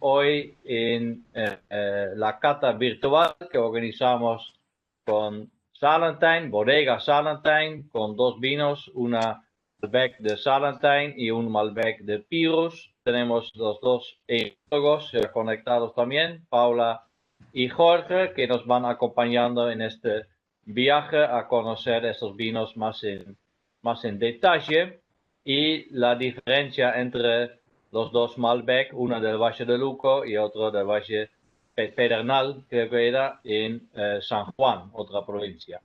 hoy en la cata virtual que organizamos con Salentijn, Bodega Salentijn, con dos vinos, una Malbec de Salentijn y un Malbec de Pyrrhus. Tenemos los dos enólogos conectados también, Paula y Jorge, que nos van acompañando en este viaje a conocer esos vinos más en detalle, y la diferencia entre los dos Malbec, una del Valle de Luco y otro del Valle Pedernal, creo que era en San Juan, otra provincia.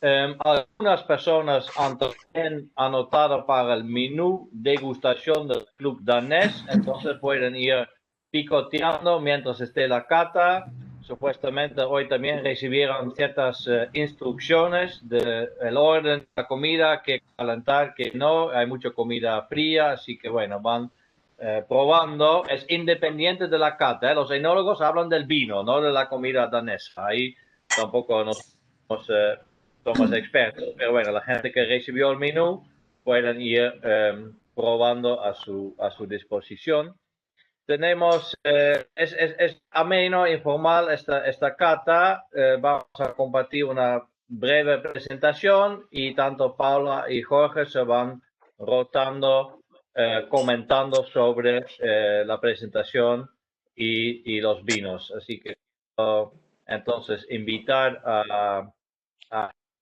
Algunas personas han también anotado para el menú degustación del Club Danés, entonces pueden ir picoteando mientras esté la cata. Supuestamente hoy también recibieron ciertas instrucciones del orden de la comida, que calentar, que no. Hay mucha comida fría, así que bueno, van probando. Es independiente de la cata. Los enólogos hablan del vino, no de la comida danesa. Ahí tampoco nos somos expertos, pero bueno, la gente que recibió el menú pueden ir probando a su disposición. Tenemos, es ameno, informal esta cata. Vamos a compartir una breve presentación y tanto Paula y Jorge se van rotando, comentando sobre la presentación y los vinos. Así que entonces invitar a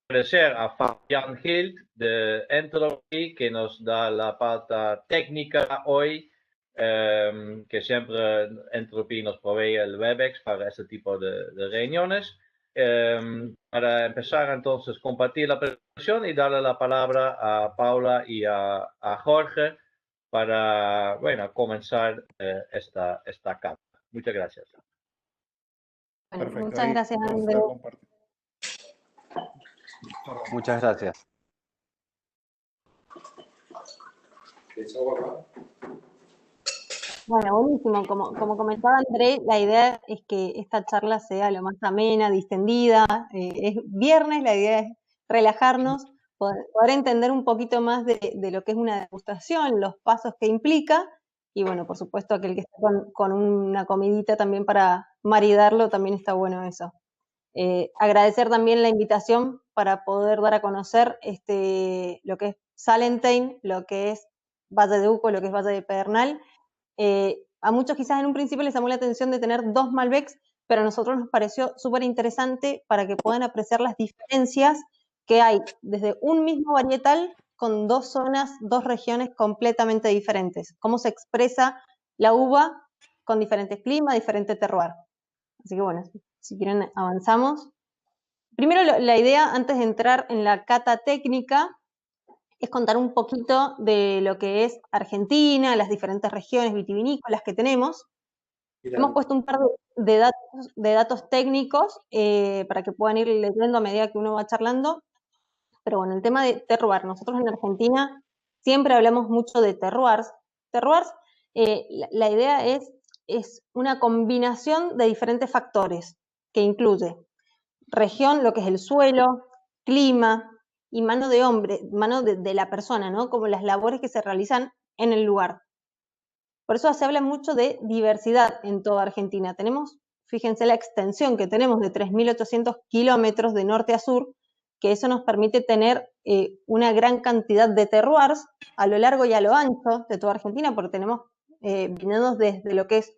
agradecer a Fabián Hild de Entropy, que nos da la parte técnica hoy, que siempre Entropy nos provee el Webex para este tipo de reuniones. Para empezar entonces compartir la presentación y darle la palabra a Paula y a Jorge para, bueno, comenzar esta cata. Muchas gracias. Bueno, Perfecto. muchas gracias, Andrés. Muchas gracias. Bueno, buenísimo. Como comentaba André, la idea es que esta charla sea lo más amena, distendida. Es viernes, la idea es relajarnos, poder entender un poquito más de lo que es una degustación, los pasos que implica, y bueno, por supuesto, aquel que está con una comidita también para maridarlo, también está bueno eso. Agradecer también la invitación para poder dar a conocer lo que es Salentijn, lo que es Valle de Uco, lo que es Valle de Pedernal. A muchos quizás en un principio les llamó la atención de tener dos Malbecs, pero a nosotros nos pareció súper interesante para que puedan apreciar las diferencias que hay desde un mismo varietal con dos zonas, dos regiones completamente diferentes. Cómo se expresa la uva con diferentes climas, diferente terroir. Así que bueno, si quieren avanzamos. Primero la idea, antes de entrar en la cata técnica, es contar un poquito de lo que es Argentina, las diferentes regiones vitivinícolas que tenemos. Hemos puesto un par de datos técnicos para que puedan ir leyendo a medida que uno va charlando. Pero bueno, el tema de terroir, nosotros en Argentina siempre hablamos mucho de terroirs. Terroirs, la idea es una combinación de diferentes factores que incluye región, lo que es el suelo, clima y mano de la persona, ¿no? Como las labores que se realizan en el lugar. Por eso se habla mucho de diversidad en toda Argentina. Tenemos, fíjense la extensión que tenemos de 3.800 kilómetros de norte a sur, que eso nos permite tener una gran cantidad de terroirs a lo largo y a lo ancho de toda Argentina, porque tenemos viñedos desde lo que es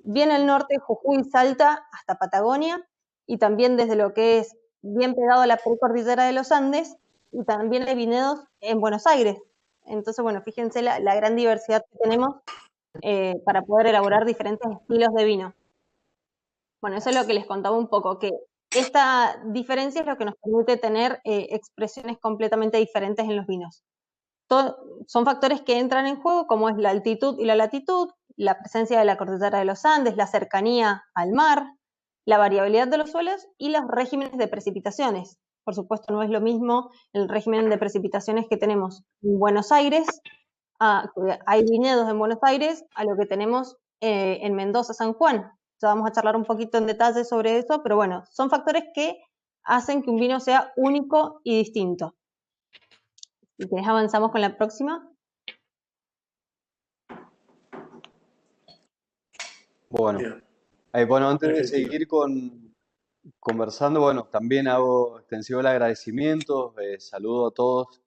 bien el norte, Jujuy, Salta, hasta Patagonia, y también desde lo que es bien pegado a la precordillera de los Andes, y también hay viñedos en Buenos Aires. Entonces, bueno, fíjense la gran diversidad que tenemos para poder elaborar diferentes estilos de vino. Bueno, eso es lo que les contaba un poco, que esta diferencia es lo que nos permite tener expresiones completamente diferentes en los vinos. Son factores que entran en juego, como es la altitud y la latitud, la presencia de la cordillera de los Andes, la cercanía al mar, la variabilidad de los suelos y los regímenes de precipitaciones. Por supuesto, no es lo mismo el régimen de precipitaciones que tenemos en Buenos Aires, hay viñedos en Buenos Aires, a lo que tenemos en Mendoza, San Juan. Ya vamos a charlar un poquito en detalle sobre eso, pero bueno, son factores que hacen que un vino sea único y distinto. Si querés avanzamos con la próxima. Bueno, Bien, bueno, antes de Argentina. seguir conversando, bueno, también hago extensivo el agradecimiento, saludo a todos.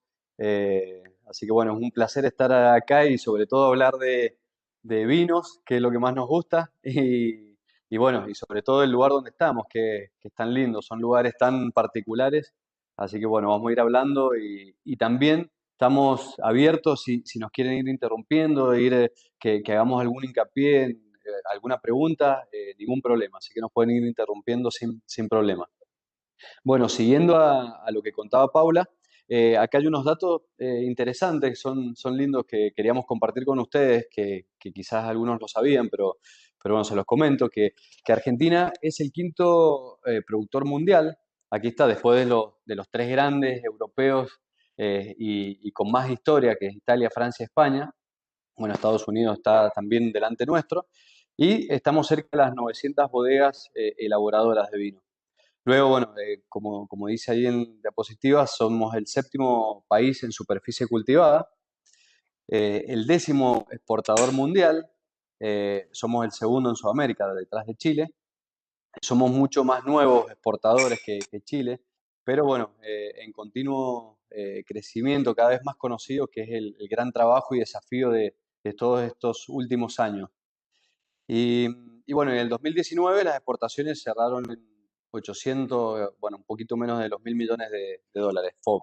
Así que bueno, es un placer estar acá y sobre todo hablar de vinos, que es lo que más nos gusta, y bueno, y sobre todo el lugar donde estamos, que es tan lindo, son lugares tan particulares. Así que bueno, vamos a ir hablando y también estamos abiertos si nos quieren ir interrumpiendo, que hagamos algún hincapié en alguna pregunta, ningún problema. Así que nos pueden ir interrumpiendo sin problema. Bueno, siguiendo a lo que contaba Paula, acá hay unos datos interesantes, son lindos que queríamos compartir con ustedes, que quizás algunos lo sabían, pero bueno, se los comento, que Argentina es el quinto productor mundial. Aquí está, después de los tres grandes europeos y con más historia, que es Italia, Francia, España. Bueno, Estados Unidos está también delante nuestro. Y estamos cerca de las 900 bodegas elaboradoras de vino. Luego, bueno, como dice ahí en diapositiva, somos el séptimo país en superficie cultivada, el décimo exportador mundial, somos el segundo en Sudamérica, detrás de Chile. Somos mucho más nuevos exportadores que Chile, pero bueno, en continuo crecimiento, cada vez más conocido, que es el gran trabajo y desafío de todos estos últimos años. Y, y bueno, en el 2019 las exportaciones cerraron en 800, bueno, un poquito menos de los 1.000 millones de dólares, FOB.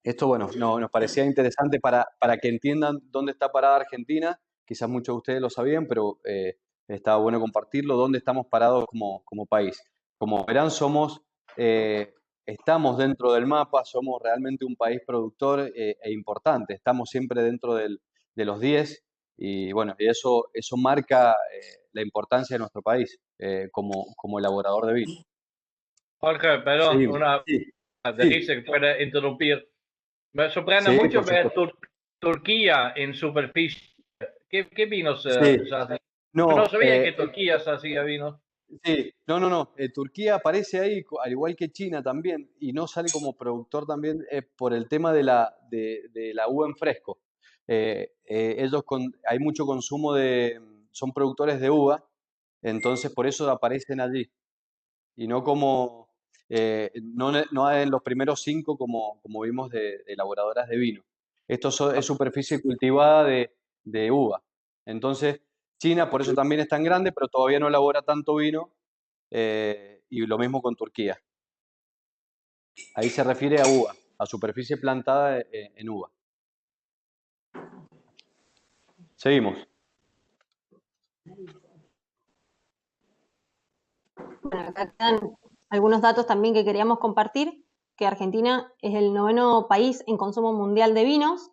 Esto, bueno, nos parecía interesante para que entiendan dónde está parada Argentina. Quizás muchos de ustedes lo sabían, pero estaba bueno compartirlo, dónde estamos parados como país. Como verán, estamos dentro del mapa, somos realmente un país productor e importante. Estamos siempre dentro de los 10 y bueno, y eso marca la importancia de nuestro país como elaborador de vino. Jorge, perdón, Seguimos. una Sí, de sí, risa que puede interrumpir. Me sorprende sí, mucho por ver supuesto. Turquía en superficie. ¿Qué vinos Sí, se hacen? No no, sabía que Turquía se hacía vino. sí, no. Turquía aparece ahí, al igual que China también, y no sale como productor también por el tema de la uva en fresco. Hay mucho consumo son productores de uva, entonces por eso aparecen allí, y no no en los primeros 5 como vimos de elaboradoras de vino. Es superficie cultivada de uva. Entonces, China por eso también es tan grande, pero todavía no elabora tanto vino, y lo mismo con Turquía. Ahí se refiere a uva, a superficie plantada en uva. Seguimos. Bueno, acá están algunos datos también que queríamos compartir, que Argentina es el 9º país en consumo mundial de vinos.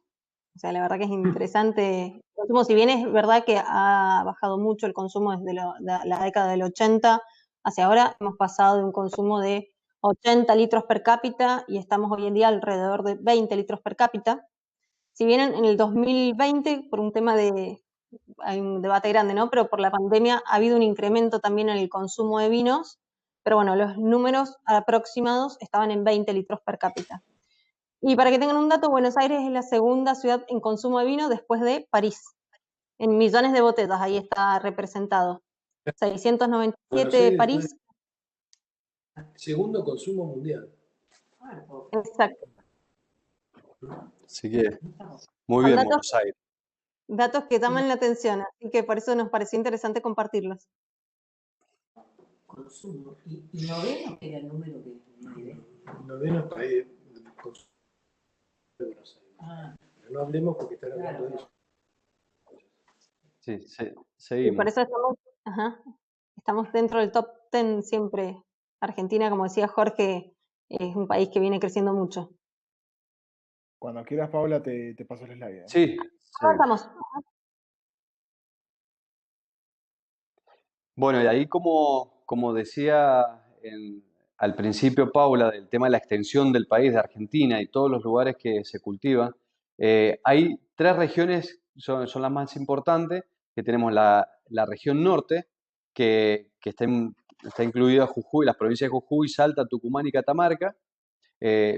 O sea, la verdad que es interesante el consumo, si bien es verdad que ha bajado mucho el consumo desde la década del 80 hacia ahora, hemos pasado de un consumo de 80 litros per cápita y estamos hoy en día alrededor de 20 litros per cápita. Si bien en el 2020, por un tema hay un debate grande, ¿no? Pero por la pandemia ha habido un incremento también en el consumo de vinos, pero bueno, los números aproximados estaban en 20 litros per cápita. Y para que tengan un dato, Buenos Aires es la segunda ciudad en consumo de vino después de París, en millones de botellas, ahí está representado. 697 París. Segundo consumo mundial. Exacto. Así que, muy Son bien, Buenos Aires. datos que llaman la atención, así que por eso nos pareció interesante compartirlos. Consumo. ¿Y noveno era el número que diré? Noveno país de consumo de Buenos Aires. Ah, Pero no hablemos porque están hablando de eso. Sí, Y seguimos. por eso estamos dentro del top 10 siempre. Argentina, como decía Jorge, es un país que viene creciendo mucho. Cuando quieras, Paula, te paso el slide. Sí, Avanzamos. bueno, y ahí como decía al principio Paula, del tema de la extensión del país de Argentina y todos los lugares que se cultivan, hay 3 regiones, son las más importantes, que tenemos la región norte, que está incluida Jujuy, las provincias de Jujuy, Salta, Tucumán y Catamarca.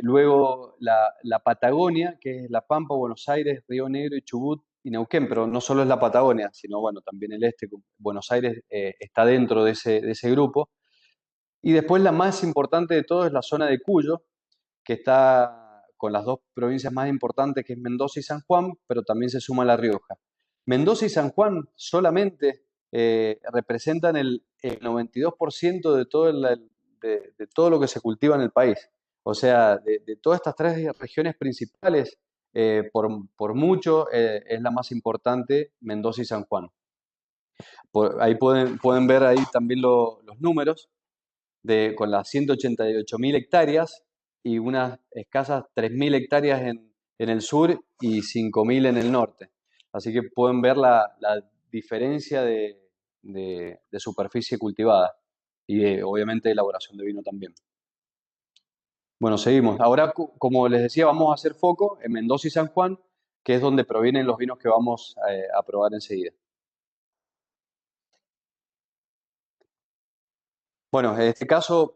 Luego la Patagonia, que es La Pampa, Buenos Aires, Río Negro y Chubut, y Neuquén, pero no solo es la Patagonia, sino bueno, también el este, Buenos Aires está dentro de ese grupo. Y después la más importante de todo es la zona de Cuyo, que está con las dos provincias más importantes, que es Mendoza y San Juan, pero también se suma La Rioja. Mendoza y San Juan solamente representan el 92% de de todo lo que se cultiva en el país. O sea, de todas estas tres regiones principales, por mucho es la más importante Mendoza y San Juan. Ahí pueden ver ahí también los números con las 188.000 hectáreas y unas escasas 3.000 hectáreas en el sur y 5.000 en el norte. Así que pueden ver la diferencia de superficie cultivada y obviamente elaboración de vino también. Bueno, seguimos. Ahora, como les decía, vamos a hacer foco en Mendoza y San Juan, que es donde provienen los vinos que vamos a probar enseguida. Bueno, en este caso,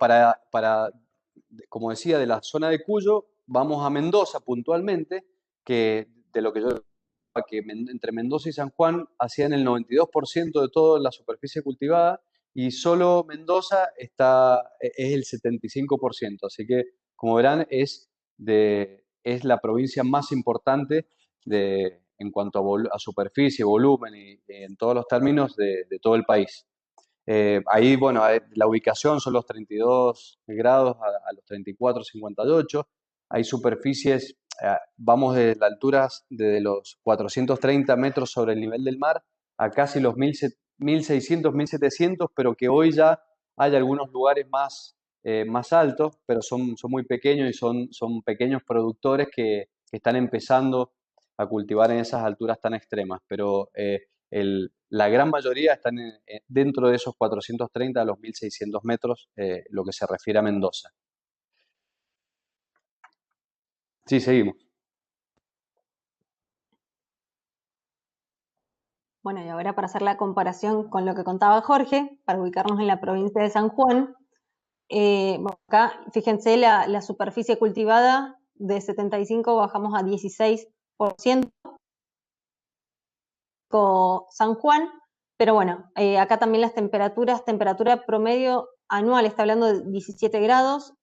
como decía, de la zona de Cuyo, vamos a Mendoza puntualmente, que de lo que yo que entre Mendoza y San Juan hacían el 92% de toda la superficie cultivada y solo Mendoza es el 75%. Así que, como verán, es la provincia más importante en cuanto a superficie, volumen y en todos los términos de todo el país. Ahí, bueno, la ubicación son los 32 grados a los 34, 58. Hay superficies, vamos de las alturas de los 430 metros sobre el nivel del mar a casi los 1.600, 1.700, pero que hoy ya hay algunos lugares más altos, pero son muy pequeños y son pequeños productores que están empezando a cultivar en esas alturas tan extremas. Pero la gran mayoría están dentro de esos 430 a los 1.600 metros, lo que se refiere a Mendoza. Sí, seguimos. Bueno, y ahora para hacer la comparación con lo que contaba Jorge, para ubicarnos en la provincia de San Juan, bueno, acá fíjense la superficie cultivada de 75 bajamos a 16%, con San Juan, pero bueno, acá también las temperatura promedio anual está hablando de 17 grados,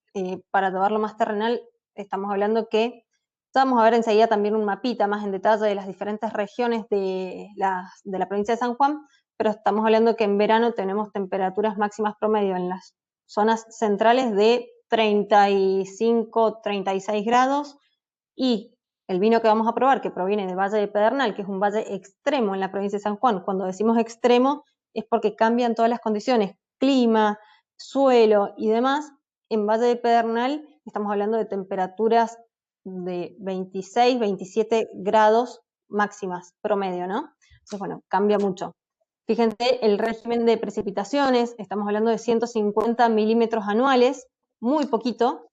para tomarlo más terrenal estamos hablando que vamos a ver enseguida también un mapita más en detalle de las diferentes regiones de la provincia de San Juan, pero estamos hablando que en verano tenemos temperaturas máximas promedio en las zonas centrales de 35, 36 grados y el vino que vamos a probar, que proviene del Valle de Pedernal, que es un valle extremo en la provincia de San Juan. Cuando decimos extremo es porque cambian todas las condiciones, clima, suelo y demás. En Valle de Pedernal estamos hablando de temperaturas de 26, 27 grados máximas promedio, ¿no? Entonces, bueno, cambia mucho. Fíjense el régimen de precipitaciones, estamos hablando de 150 milímetros anuales, muy poquito,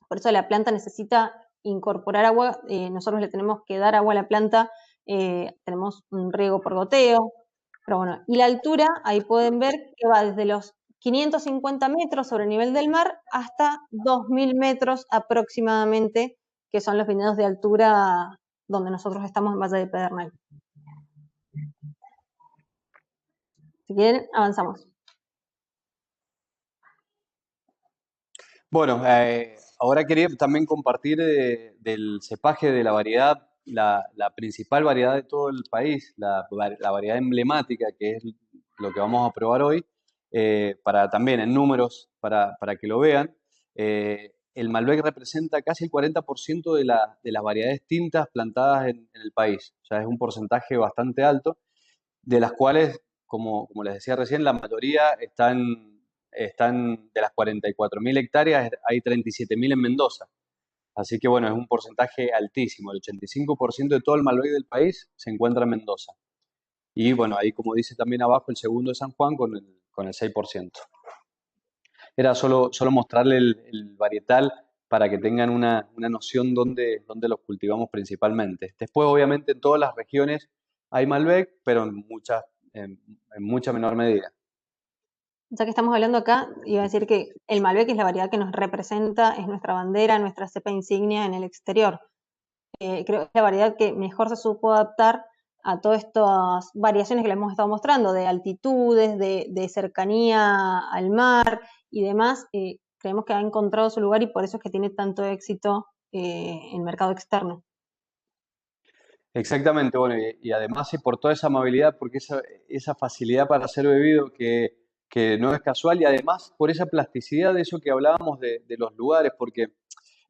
por eso la planta necesita incorporar agua, nosotros le tenemos que dar agua a la planta, tenemos un riego por goteo, pero bueno, y la altura, ahí pueden ver que va desde los 550 metros sobre el nivel del mar hasta 2.000 metros aproximadamente, que son los viñedos de altura donde nosotros estamos en Valle de Pedernal. Si quieren, avanzamos. Bueno, ahora quería también compartir del cepaje de la variedad, la principal variedad de todo el país, la variedad emblemática, que es lo que vamos a probar hoy, para también en números, para que lo vean. El Malbec representa casi el 40% de las variedades tintas plantadas en el país. O sea, es un porcentaje bastante alto, de las cuales, como les decía recién, la mayoría están de las 44.000 hectáreas, hay 37.000 en Mendoza. Así que bueno, es un porcentaje altísimo. El 85% de todo el Malbec del país se encuentra en Mendoza. Y bueno, ahí como dice también abajo, el segundo es San Juan con el 6%. Era solo mostrarle el varietal para que tengan una noción dónde los cultivamos principalmente. Después, obviamente, en todas las regiones hay Malbec, pero en mucha menor medida. Ya que estamos hablando acá, iba a decir que el Malbec es la variedad que nos representa, es nuestra bandera, nuestra cepa insignia en el exterior. Creo que es la variedad que mejor se supo adaptar a todas estas variaciones que le hemos estado mostrando, de altitudes, de cercanía al mar y demás, creemos que ha encontrado su lugar y por eso es que tiene tanto éxito en el mercado externo. Exactamente, bueno, y además y por toda esa amabilidad, porque esa facilidad para ser bebido que no es casual, y además por esa plasticidad de eso que hablábamos de los lugares, porque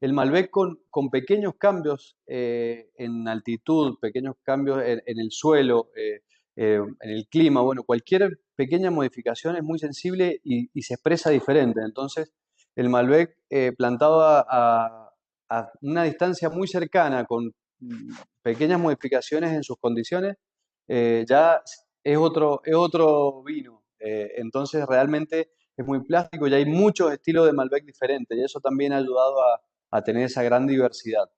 el Malbec con pequeños cambios en altitud, pequeños cambios en el suelo, en el clima, bueno, cualquier pequeña modificación es muy sensible y se expresa diferente. Entonces, el Malbec plantado a una distancia muy cercana, con pequeñas modificaciones en sus condiciones, ya es otro vino. Entonces, realmente es muy plástico y hay muchos estilos de Malbec diferentes y eso también ha ayudado a tener esa gran diversidad.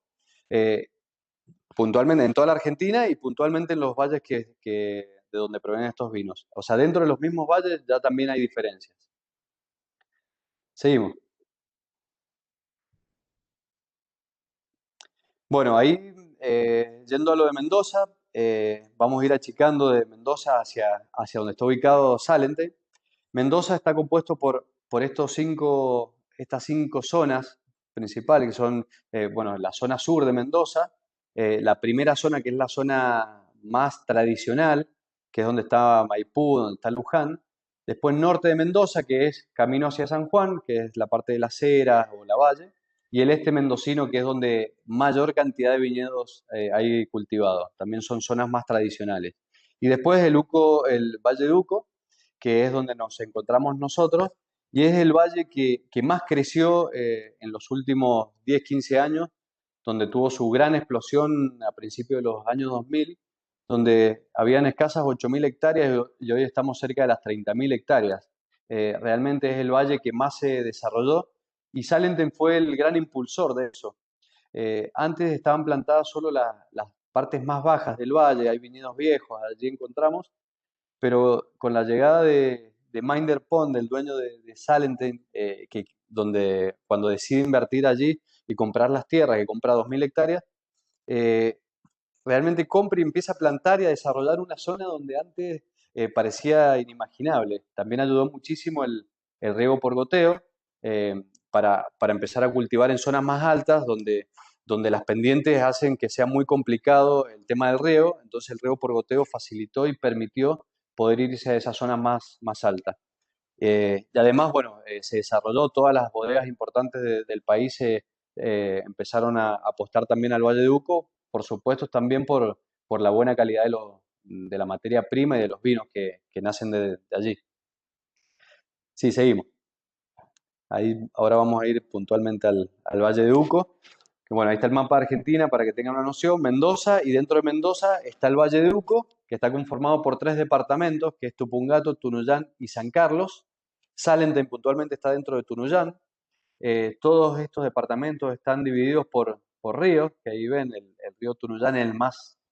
Puntualmente en toda la Argentina y puntualmente en los valles de donde provienen estos vinos. O sea, dentro de los mismos valles ya también hay diferencias. Seguimos. Bueno, ahí, yendo a lo de Mendoza, vamos a ir achicando de Mendoza hacia donde está ubicado Salente. Mendoza está compuesto por estas cinco zonas principales, que son, bueno, la zona sur de Mendoza, la primera zona que es la zona más tradicional, que es donde está Maipú, donde está Luján. Después norte de Mendoza, que es camino hacia San Juan, que es la parte de las Heras o la Valle. Y el este mendocino, que es donde mayor cantidad de viñedos hay cultivados. También son zonas más tradicionales. Y después el Valle de Uco, que es donde nos encontramos nosotros, y es el valle que más creció en los últimos 10, 15 años, donde tuvo su gran explosión a principios de los años 2000, donde habían escasas 8.000 hectáreas y hoy estamos cerca de las 30.000 hectáreas. Realmente es el valle que más se desarrolló y Salenten fue el gran impulsor de eso. Antes estaban plantadas solo las partes más bajas del valle, hay viñedos viejos, allí encontramos, pero con la llegada de Minder Pond, el dueño de Salenten, donde cuando decide invertir allí y comprar las tierras, que compra 2.000 hectáreas, eh, realmente compra y empieza a plantar y a desarrollar una zona donde antes parecía inimaginable. También ayudó muchísimo el riego por goteo para empezar a cultivar en zonas más altas donde las pendientes hacen que sea muy complicado el tema del riego. Entonces el riego por goteo facilitó y permitió poder irse a esa zona más alta. Y además, bueno, se desarrolló, todas las bodegas importantes del país empezaron a apostar también al Valle de Uco, por supuesto también por la buena calidad de la materia prima y de los vinos que nacen de allí. Sí, seguimos. Ahí ahora vamos a ir puntualmente al Valle de Uco. Que bueno, ahí está el mapa de Argentina para que tengan una noción. Mendoza, y dentro de Mendoza está el Valle de Uco, que está conformado por 3 departamentos, que es Tupungato, Tunuyán y San Carlos. Salenten puntualmente está dentro de Tunuyán. Todos estos departamentos están divididos por ríos, que ahí ven, el río Tunuyán es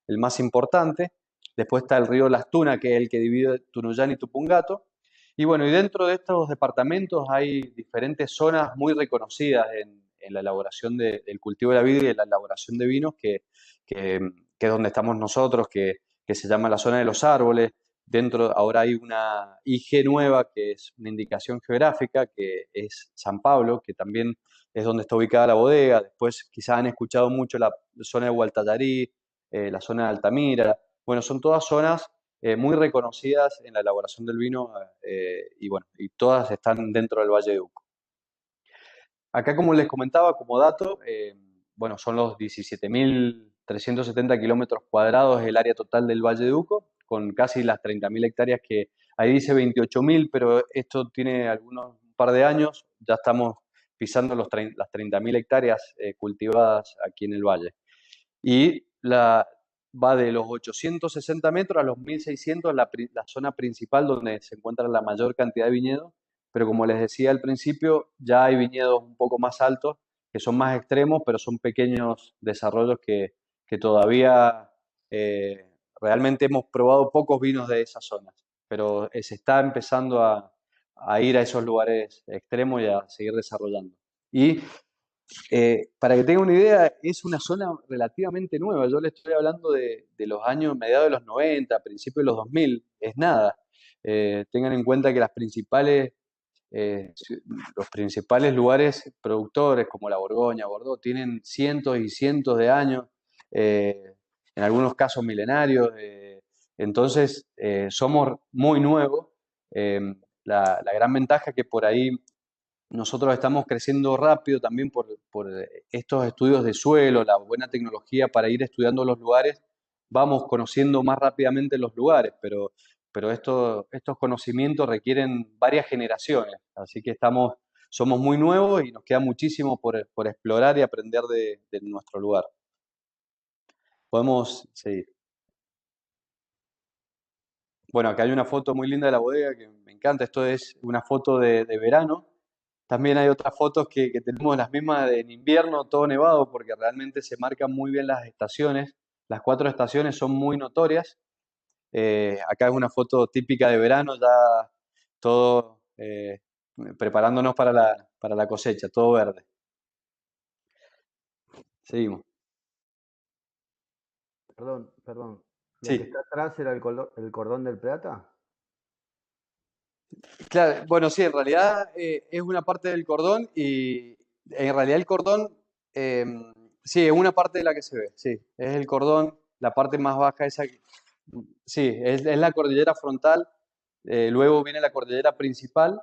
el más importante. Después está el río Las Tunas, que es el que divide Tunuyán y Tupungato. Y bueno, y dentro de estos departamentos hay diferentes zonas muy reconocidas en la elaboración del cultivo de la vid y en la elaboración de vinos, que es donde estamos nosotros, que se llama la zona de los árboles. Dentro ahora hay una IG nueva, que es una indicación geográfica, que es San Pablo, que también es donde está ubicada la bodega. Después quizás han escuchado mucho la zona de Gualtallarí, la zona de Altamira. Bueno, son todas zonas muy reconocidas en la elaboración del vino y bueno, y todas están dentro del Valle de Uco. Acá, como les comentaba, como dato, bueno, son los 17.370 kilómetros cuadrados el área total del Valle de Uco, con casi las 30.000 hectáreas que ahí dice 28.000, pero esto tiene un par de años, ya estamos pisando las 30.000 hectáreas cultivadas aquí en el valle. Y va de los 860 metros a los 1.600, la zona principal donde se encuentra la mayor cantidad de viñedos, pero como les decía al principio, ya hay viñedos un poco más altos, que son más extremos, pero son pequeños desarrollos que todavía realmente hemos probado pocos vinos de esas zonas, pero se está empezando a ir a esos lugares extremos y a seguir desarrollando. Y Para que tengan una idea, es una zona relativamente nueva. Yo le estoy hablando de los años mediados de los 90, principios de los 2000, es nada. Tengan en cuenta que eh, los principales lugares productores, como la Borgoña, Bordeaux, tienen cientos y cientos de años, en algunos casos milenarios. Entonces, somos muy nuevos. Eh, la gran ventaja es que por ahí nosotros estamos creciendo rápido también por estos estudios de suelo, la buena tecnología para ir estudiando los lugares. Vamos conociendo más rápidamente los lugares, pero estos conocimientos requieren varias generaciones. Así que somos muy nuevos y nos queda muchísimo por explorar y aprender de nuestro lugar. Podemos seguir. Bueno, acá hay una foto muy linda de la bodega que me encanta. Esto es una foto de verano. También hay otras fotos que tenemos las mismas en invierno, todo nevado, porque realmente se marcan muy bien las estaciones. Las 4 estaciones son muy notorias. Acá es una foto típica de verano, ya todo preparándonos para la cosecha, todo verde. Seguimos. Perdón. ¿Lo Sí. que está atrás era el cordón del Plata? Claro, bueno, sí, en realidad es una parte del cordón y en realidad el cordón, eh, sí, es una parte de la que se ve, sí, es el cordón, la parte más baja esa, sí, es la cordillera frontal, luego viene la cordillera principal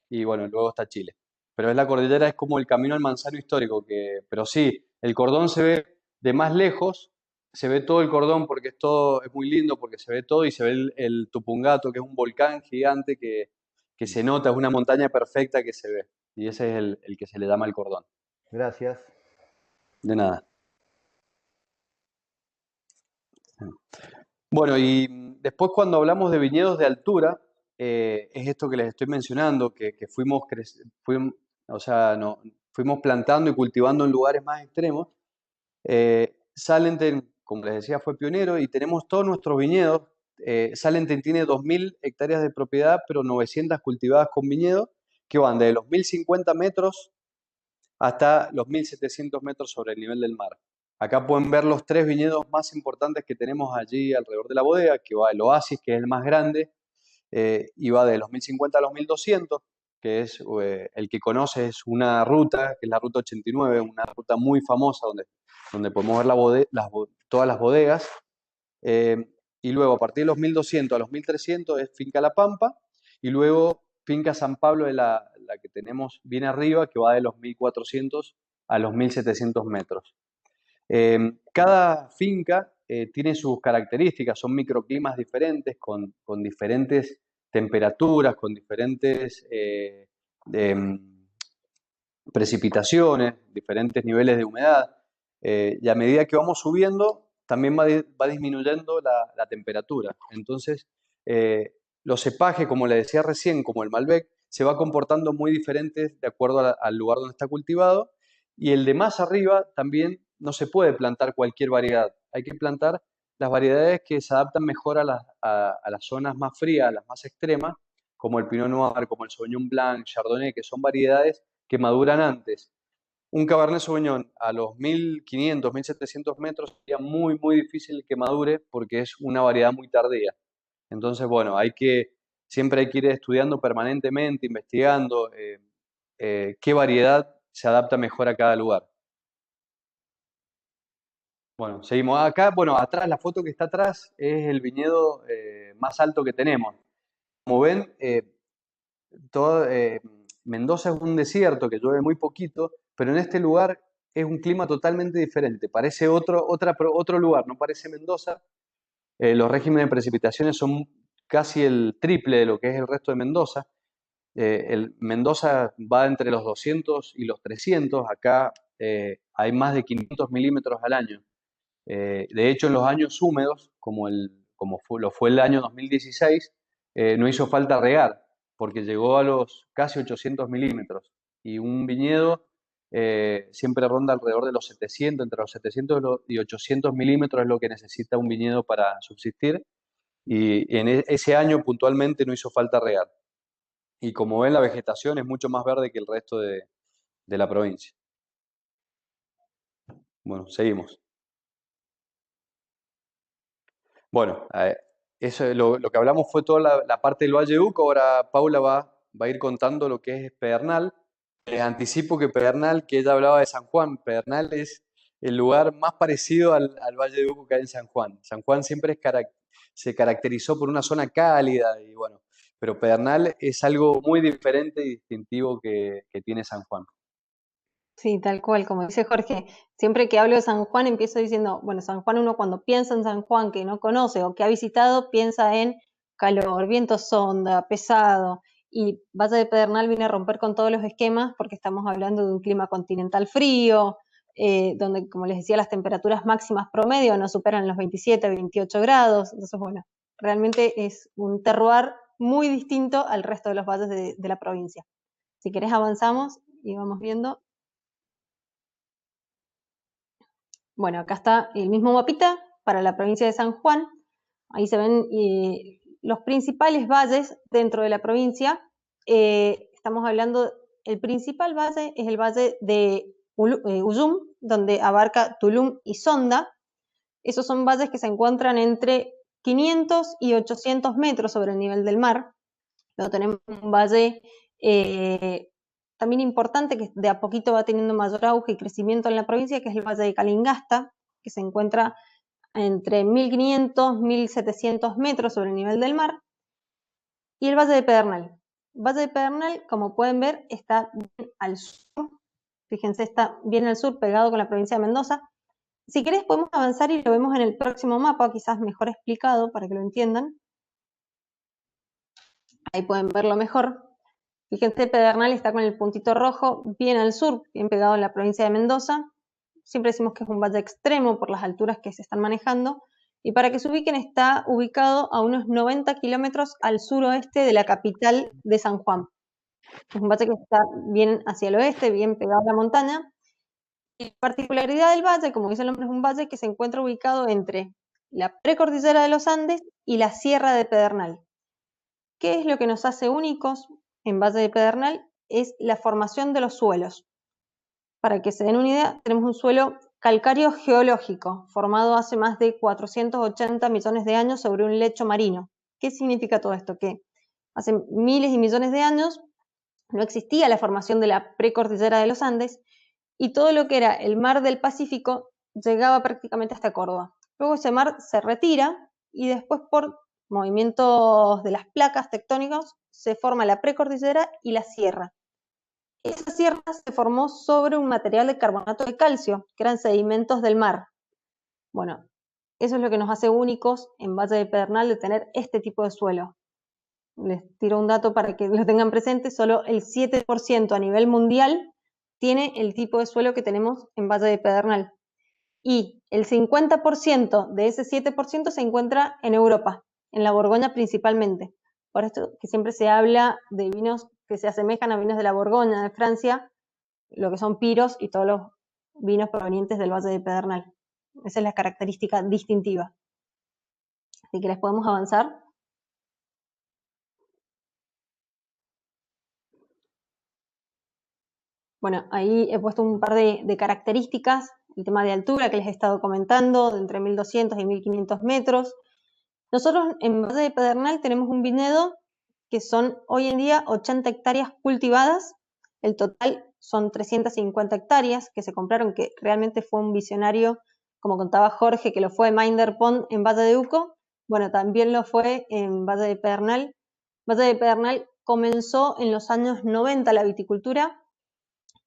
y bueno, luego está Chile. Pero la cordillera es como el camino al Manzano histórico, pero sí, el cordón se ve de más lejos, se ve todo el cordón porque es muy lindo, porque se ve todo y se ve el Tupungato, que es un volcán gigante que se nota, es una montaña perfecta que se ve. Y ese es el que se le llama el cordón. Gracias. De nada. Bueno, y después cuando hablamos de viñedos de altura, es esto que les estoy mencionando, que o sea, fuimos plantando y cultivando en lugares más extremos. Salenten, como les decía, fue pionero y tenemos todos nuestros viñedos. Salenten tiene 2.000 hectáreas de propiedad, pero 900 cultivadas con viñedo, que van desde los 1.050 metros hasta los 1.700 metros sobre el nivel del mar. Acá pueden ver los 3 viñedos más importantes que tenemos allí alrededor de la bodega, que va el Oasis, que es el más grande, y va de los 1.050 a los 1.200, que es el que conoce, es una ruta, que es la ruta 89, una ruta muy famosa donde podemos ver todas las bodegas. Y luego a partir de los 1.200 a los 1.300 es Finca La Pampa, y luego Finca San Pablo es la que tenemos bien arriba, que va de los 1.400 a los 1.700 metros. Cada finca tiene sus características, son microclimas diferentes, con diferentes temperaturas, con diferentes precipitaciones, diferentes niveles de humedad. Y a medida que vamos subiendo, también va disminuyendo la temperatura. Entonces, los cepajes, como le decía recién, como el Malbec, se va comportando muy diferentes de acuerdo al lugar donde está cultivado. Y el de más arriba también no se puede plantar cualquier variedad. Hay que plantar las variedades que se adaptan mejor a las zonas más frías, a las más extremas, como el Pinot Noir, como el Sauvignon Blanc, Chardonnay, que son variedades que maduran antes. Un Cabernet Sauvignon a los 1.500, 1.700 metros sería muy, muy difícil que madure porque es una variedad muy tardía. Entonces, bueno, siempre hay que ir estudiando permanentemente, investigando qué variedad se adapta mejor a cada lugar. Bueno, seguimos acá. Bueno, atrás, la foto que está atrás es el viñedo más alto que tenemos. Como ven, Mendoza es un desierto que llueve muy poquito, pero en este lugar es un clima totalmente diferente. Parece otro lugar, no parece Mendoza. Los regímenes de precipitaciones son casi el triple de lo que es el resto de Mendoza. Mendoza va entre los 200 y los 300. Acá hay más de 500 milímetros al año. De hecho, en los años húmedos, lo fue el año 2016, no hizo falta regar, porque llegó a los casi 800 milímetros. Y un viñedo siempre ronda alrededor de los 700, entre los 700 y 800 milímetros es lo que necesita un viñedo para subsistir. Y en ese año puntualmente no hizo falta regar. Y como ven, la vegetación es mucho más verde que el resto de la provincia. Bueno, seguimos. Bueno, eso es lo que hablamos fue toda la parte del Valle de Uco. Ahora Paula va a ir contando lo que es Pedernal. Les anticipo que Pedernal, que ella hablaba de San Juan, Pedernal es el lugar más parecido al Valle de Uco que hay en San Juan. San Juan siempre se caracterizó por una zona cálida y bueno, pero Pedernal es algo muy diferente y distintivo que tiene San Juan. Sí, tal cual, como dice Jorge, siempre que hablo de San Juan empiezo diciendo, bueno, San Juan uno cuando piensa en San Juan que no conoce o que ha visitado, piensa en calor, viento sonda, pesado, y Valle de Pedernal viene a romper con todos los esquemas porque estamos hablando de un clima continental frío, donde, como les decía, las temperaturas máximas promedio no superan los 27, 28 grados, entonces, bueno, realmente es un terroir muy distinto al resto de los valles de la provincia. Si querés avanzamos y vamos viendo. Bueno, acá está el mismo mapita para la provincia de San Juan. Ahí se ven los principales valles dentro de la provincia. Estamos hablando, el principal valle es el valle de Uyum, donde abarca Tulum y Sonda. Esos son valles que se encuentran entre 500 y 800 metros sobre el nivel del mar. Luego tenemos un valle también importante que de a poquito va teniendo mayor auge y crecimiento en la provincia, que es el Valle de Calingasta, que se encuentra entre 1500 y 1700 metros sobre el nivel del mar, y el Valle de Pedernal. El Valle de Pedernal, como pueden ver, está bien al sur, fíjense, está bien al sur, pegado con la provincia de Mendoza. Si querés podemos avanzar y lo vemos en el próximo mapa, quizás mejor explicado para que lo entiendan. Ahí pueden verlo mejor. Fíjense, Pedernal está con el puntito rojo bien al sur, bien pegado en la provincia de Mendoza. Siempre decimos que es un valle extremo por las alturas que se están manejando. Y para que se ubiquen, está ubicado a unos 90 kilómetros al suroeste de la capital de San Juan. Es un valle que está bien hacia el oeste, bien pegado a la montaña. Y la particularidad del valle, como dice el nombre, es un valle que se encuentra ubicado entre la precordillera de los Andes y la Sierra de Pedernal. ¿Qué es lo que nos hace únicos en Valle de Pedernal? Es la formación de los suelos. Para que se den una idea, tenemos un suelo calcáreo geológico, formado hace más de 480 millones de años sobre un lecho marino. ¿Qué significa todo esto? Que hace miles y millones de años no existía la formación de la precordillera de los Andes y todo lo que era el mar del Pacífico llegaba prácticamente hasta Córdoba. Luego ese mar se retira y después por movimientos de las placas tectónicas se forma la precordillera y la sierra. Esa sierra se formó sobre un material de carbonato de calcio, que eran sedimentos del mar. Bueno, eso es lo que nos hace únicos en Valle de Pedernal de tener este tipo de suelo. Les tiro un dato para que lo tengan presente, solo el 7% a nivel mundial tiene el tipo de suelo que tenemos en Valle de Pedernal. Y el 50% de ese 7% se encuentra en Europa, en la Borgoña principalmente. Por esto que siempre se habla de vinos que se asemejan a vinos de la Borgoña, de Francia, lo que son piros y todos los vinos provenientes del Valle de Pedernal. Esa es la característica distintiva. Si querés podemos avanzar. Bueno, ahí he puesto un par de características, el tema de altura que les he estado comentando, de entre 1200 y 1500 metros. Nosotros en Valle de Pedernal tenemos un viñedo que son hoy en día 80 hectáreas cultivadas, el total son 350 hectáreas que se compraron, que realmente fue un visionario, como contaba Jorge, que lo fue Minder Pond en Valle de Uco, bueno, también lo fue en Valle de Pedernal. Valle de Pedernal comenzó en los años 90 la viticultura,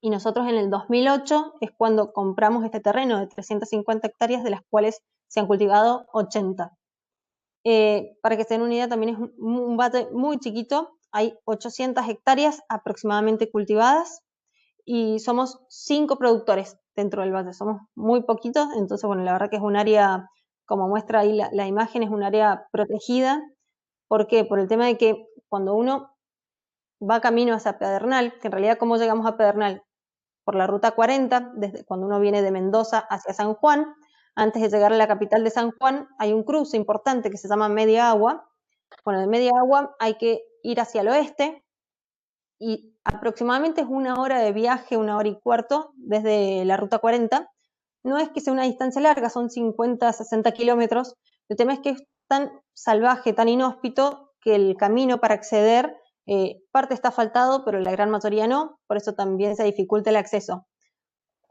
y nosotros en el 2008 es cuando compramos este terreno de 350 hectáreas, de las cuales se han cultivado 80. Para que se den una idea, también es un valle muy chiquito, hay 800 hectáreas aproximadamente cultivadas y somos 5 productores dentro del valle, somos muy poquitos, entonces bueno, la verdad que es un área, como muestra ahí la imagen, es un área protegida. ¿Por qué? Por el tema de que cuando uno va camino hacia Pedernal, que en realidad ¿cómo llegamos a Pedernal? Por la ruta 40, desde cuando uno viene de Mendoza hacia San Juan. Antes de llegar a la capital de San Juan hay un cruce importante que se llama Media Agua. Bueno, de Media Agua hay que ir hacia el oeste y aproximadamente es 1 hora de viaje, 1 hora y cuarto desde la ruta 40. no es que sea una distancia larga, son 50, 60 kilómetros. El tema es que es tan salvaje, tan inhóspito, que el camino para acceder, parte está asfaltado, pero la gran mayoría no, por eso también se dificulta el acceso.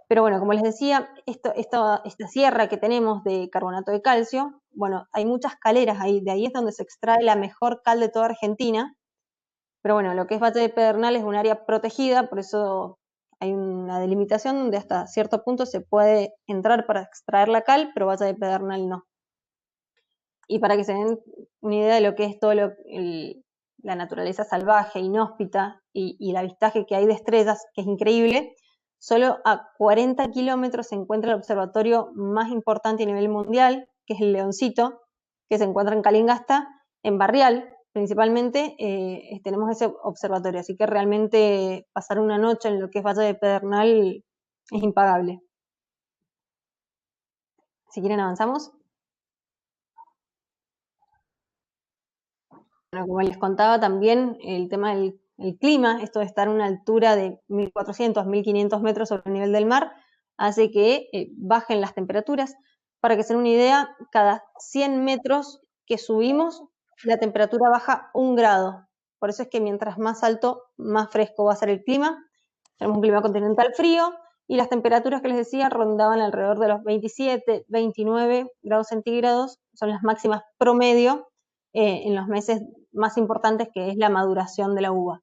Pero bueno, como les decía, esta sierra que tenemos de carbonato de calcio, bueno, hay muchas caleras ahí, de ahí es donde se extrae la mejor cal de toda Argentina. Pero bueno, lo que es Valle de Pedernal es un área protegida, por eso hay una delimitación donde hasta cierto punto se puede entrar para extraer la cal, pero Valle de Pedernal no. Y para que se den una idea de lo que es todo la naturaleza salvaje, inhóspita y el avistaje que hay de estrellas, que es increíble, solo a 40 kilómetros se encuentra el observatorio más importante a nivel mundial, que es el Leoncito, que se encuentra en Calingasta, en Barrial, principalmente tenemos ese observatorio, así que realmente pasar una noche en lo que es Valle de Pedernal es impagable. Si quieren avanzamos. Bueno, como les contaba también, el tema del clima, esto de estar a una altura de 1400, 1500 metros sobre el nivel del mar, hace que bajen las temperaturas. Para que se den una idea, cada 100 metros que subimos, la temperatura baja 1 grado. Por eso es que mientras más alto, más fresco va a ser el clima. Tenemos un clima continental frío y las temperaturas que les decía rondaban alrededor de los 27, 29 grados centígrados, son las máximas promedio en los meses más importantes, que es la maduración de la uva.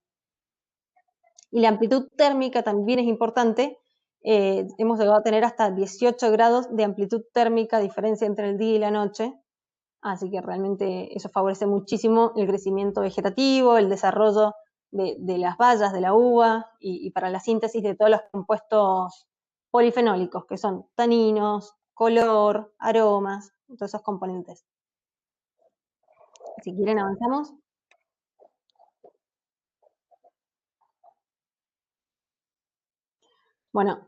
Y la amplitud térmica también es importante. Hemos llegado a tener hasta 18 grados de amplitud térmica, diferencia entre el día y la noche. Así que realmente eso favorece muchísimo el crecimiento vegetativo, el desarrollo de las bayas de la uva y para la síntesis de todos los compuestos polifenólicos, que son taninos, color, aromas, todos esos componentes. Si quieren avanzamos. Bueno,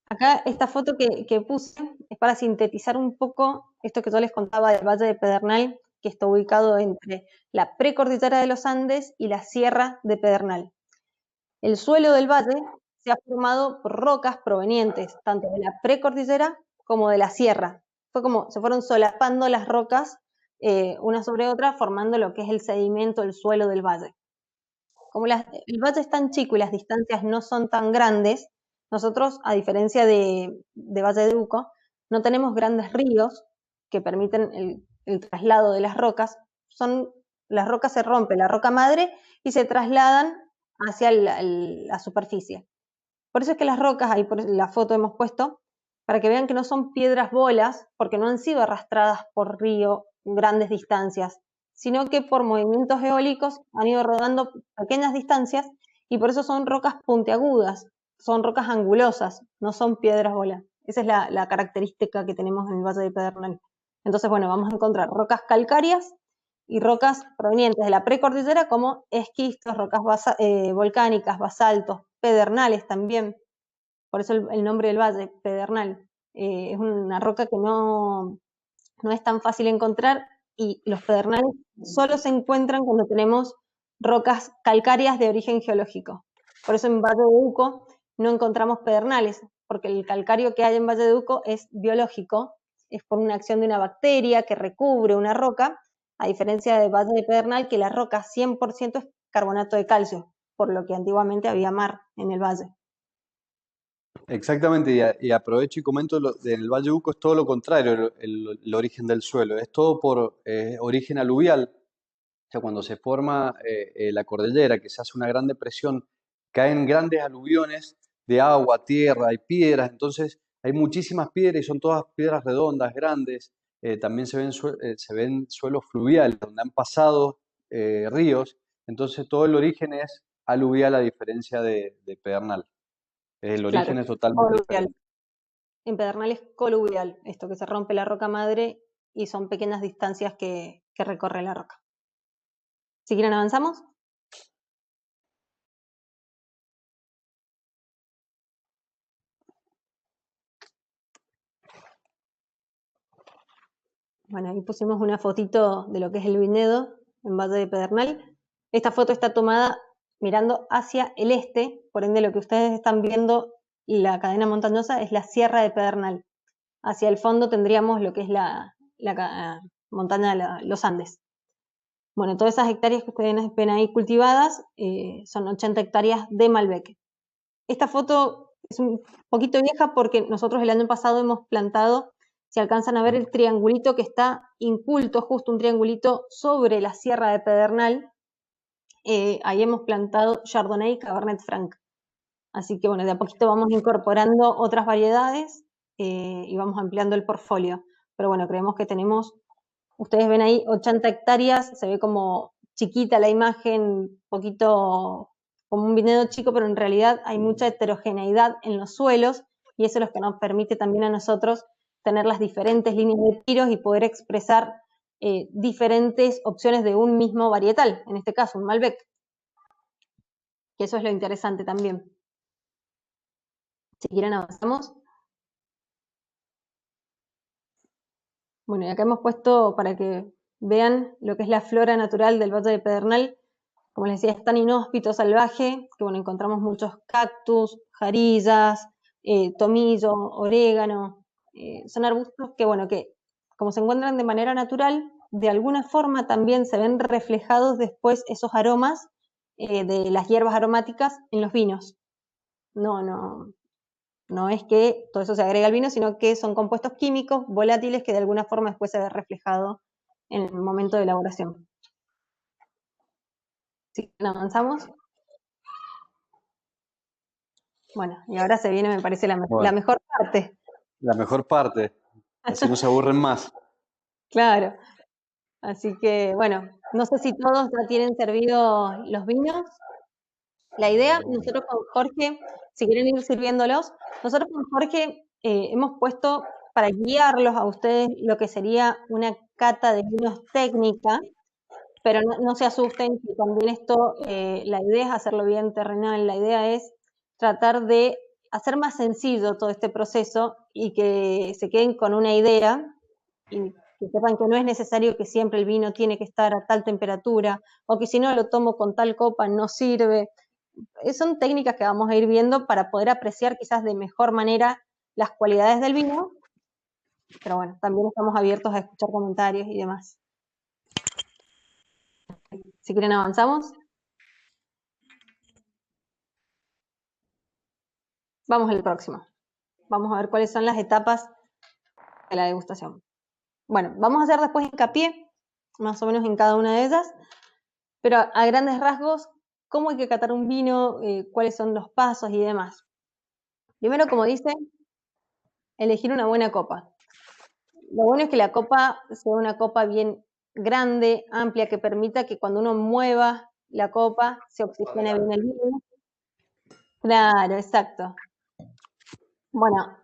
acá esta foto que puse es para sintetizar un poco esto que yo les contaba del Valle de Pedernal, que está ubicado entre la precordillera de los Andes y la Sierra de Pedernal. El suelo del valle se ha formado por rocas provenientes tanto de la precordillera como de la sierra. Fue como se fueron solapando las rocas una sobre otra, formando lo que es el sedimento, el suelo del valle. Como el valle es tan chico y las distancias no son tan grandes, nosotros, a diferencia de Valle de Uco, no tenemos grandes ríos que permiten el traslado de las rocas. Las rocas se rompen, la roca madre, y se trasladan hacia la superficie. Por eso es que las rocas, ahí por la foto hemos puesto, para que vean que no son piedras bolas, porque no han sido arrastradas por río grandes distancias, sino que por movimientos eólicos han ido rodando pequeñas distancias y por eso son rocas puntiagudas, son rocas angulosas, no son piedras bolas. Esa es la característica que tenemos en el Valle de Pedernal. Entonces, bueno, vamos a encontrar rocas calcáreas y rocas provenientes de la precordillera como esquistos, rocas volcánicas, basaltos, pedernales también. Por eso el nombre del valle, Pedernal. Es una roca que no es tan fácil encontrar y los pedernales solo se encuentran cuando tenemos rocas calcáreas de origen geológico. Por eso en Valle de Uco no encontramos pedernales, porque el calcario que hay en Valle de Uco es biológico, es por una acción de una bacteria que recubre una roca, a diferencia de Valle de Pedernal, que la roca 100% es carbonato de calcio, por lo que antiguamente había mar en el valle. Exactamente, y aprovecho y comento, en el Valle Uco es todo lo contrario el origen del suelo, es todo por origen aluvial. O sea, cuando se forma la cordillera, que se hace una gran depresión, caen grandes aluviones de agua, tierra y piedras, entonces hay muchísimas piedras y son todas piedras redondas, grandes. También se ven suelos fluviales donde han pasado ríos, entonces todo el origen es aluvial a diferencia de Pedernal. El origen Claro, es totalmente coluvial. diferente. En Pedernal es coluvial, esto que se rompe la roca madre y son pequeñas distancias que recorre la roca. Si quieren avanzamos. Bueno, ahí pusimos una fotito de lo que es el viñedo en Valle de Pedernal. Esta foto está tomada mirando hacia el este, por ende lo que ustedes están viendo, la cadena montañosa, es la Sierra de Pedernal. hacia el fondo tendríamos lo que es la montaña de los Andes. Bueno, todas esas hectáreas que ustedes ven ahí cultivadas son 80 hectáreas de Malbec. Esta foto es un poquito vieja porque nosotros el año pasado hemos plantado, si alcanzan a ver el triangulito que está inculto, justo un triangulito sobre la Sierra de Pedernal, ahí hemos plantado Chardonnay y Cabernet Franc. Así que bueno, de a poquito vamos incorporando otras variedades y vamos ampliando el portfolio. Pero bueno, creemos que tenemos, ustedes ven ahí 80 hectáreas, se ve como chiquita la imagen, un poquito como un viñedo chico, pero en realidad hay mucha heterogeneidad en los suelos y eso es lo que nos permite también a nosotros tener las diferentes líneas de tiros y poder expresar diferentes opciones de un mismo varietal, en este caso un Malbec, que eso es lo interesante también. Si quieren avanzamos. Bueno, y acá hemos puesto para que vean lo que es la flora natural del Valle de Pedernal. Como les decía, es tan inhóspito, salvaje, que bueno, encontramos muchos cactus, jarillas, tomillo, orégano. Son arbustos que, bueno, que como se encuentran de manera natural, de alguna forma también se ven reflejados después esos aromas de las hierbas aromáticas en los vinos. No es que todo eso se agrega al vino, sino que son compuestos químicos volátiles que de alguna forma después se ve reflejado en el momento de elaboración. ¿Sí? ¿Avanzamos? Bueno, y ahora se viene, me parece, la mejor parte. La mejor parte, así no se aburren más. Claro. Así que, bueno, no sé si todos ya tienen servido los vinos. La idea, nosotros con Jorge, si quieren ir sirviéndolos, nosotros con Jorge hemos puesto para guiarlos a ustedes lo que sería una cata de vinos técnica, pero no se asusten que también esto, la idea es hacerlo bien terrenal, la idea es tratar de hacer más sencillo todo este proceso y que se queden con una idea y que sepan que no es necesario que siempre el vino tiene que estar a tal temperatura o que si no lo tomo con tal copa no sirve. Son técnicas que vamos a ir viendo para poder apreciar quizás de mejor manera las cualidades del vino, pero bueno, también estamos abiertos a escuchar comentarios y demás. Si quieren avanzamos. Vamos al próximo. Vamos a ver cuáles son las etapas de la degustación. Bueno, vamos a hacer después hincapié, más o menos en cada una de ellas, pero a grandes rasgos, cómo hay que catar un vino, cuáles son los pasos y demás. Primero, como dice, elegir una buena copa. Lo bueno es que la copa sea una copa bien grande, amplia, que permita que cuando uno mueva la copa se oxigene bien el vino. Claro, exacto. Bueno,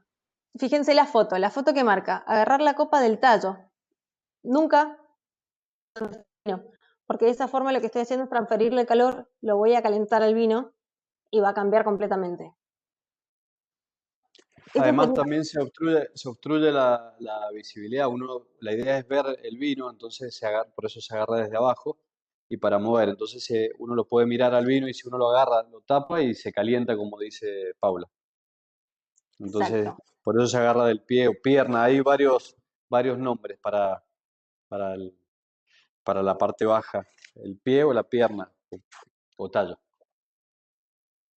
fíjense la foto que marca, agarrar la copa del tallo. Nunca, porque de esa forma lo que estoy haciendo es transferirle calor, lo voy a calentar al vino y va a cambiar completamente. Además también se obstruye la visibilidad. La idea es ver el vino, entonces por eso se agarra desde abajo y para mover. Entonces uno lo puede mirar al vino y si uno lo agarra, lo tapa y se calienta, como dice Paula. Entonces, exacto. por eso se agarra del pie o pierna. Hay varios nombres para la parte baja, el pie o la pierna o tallo.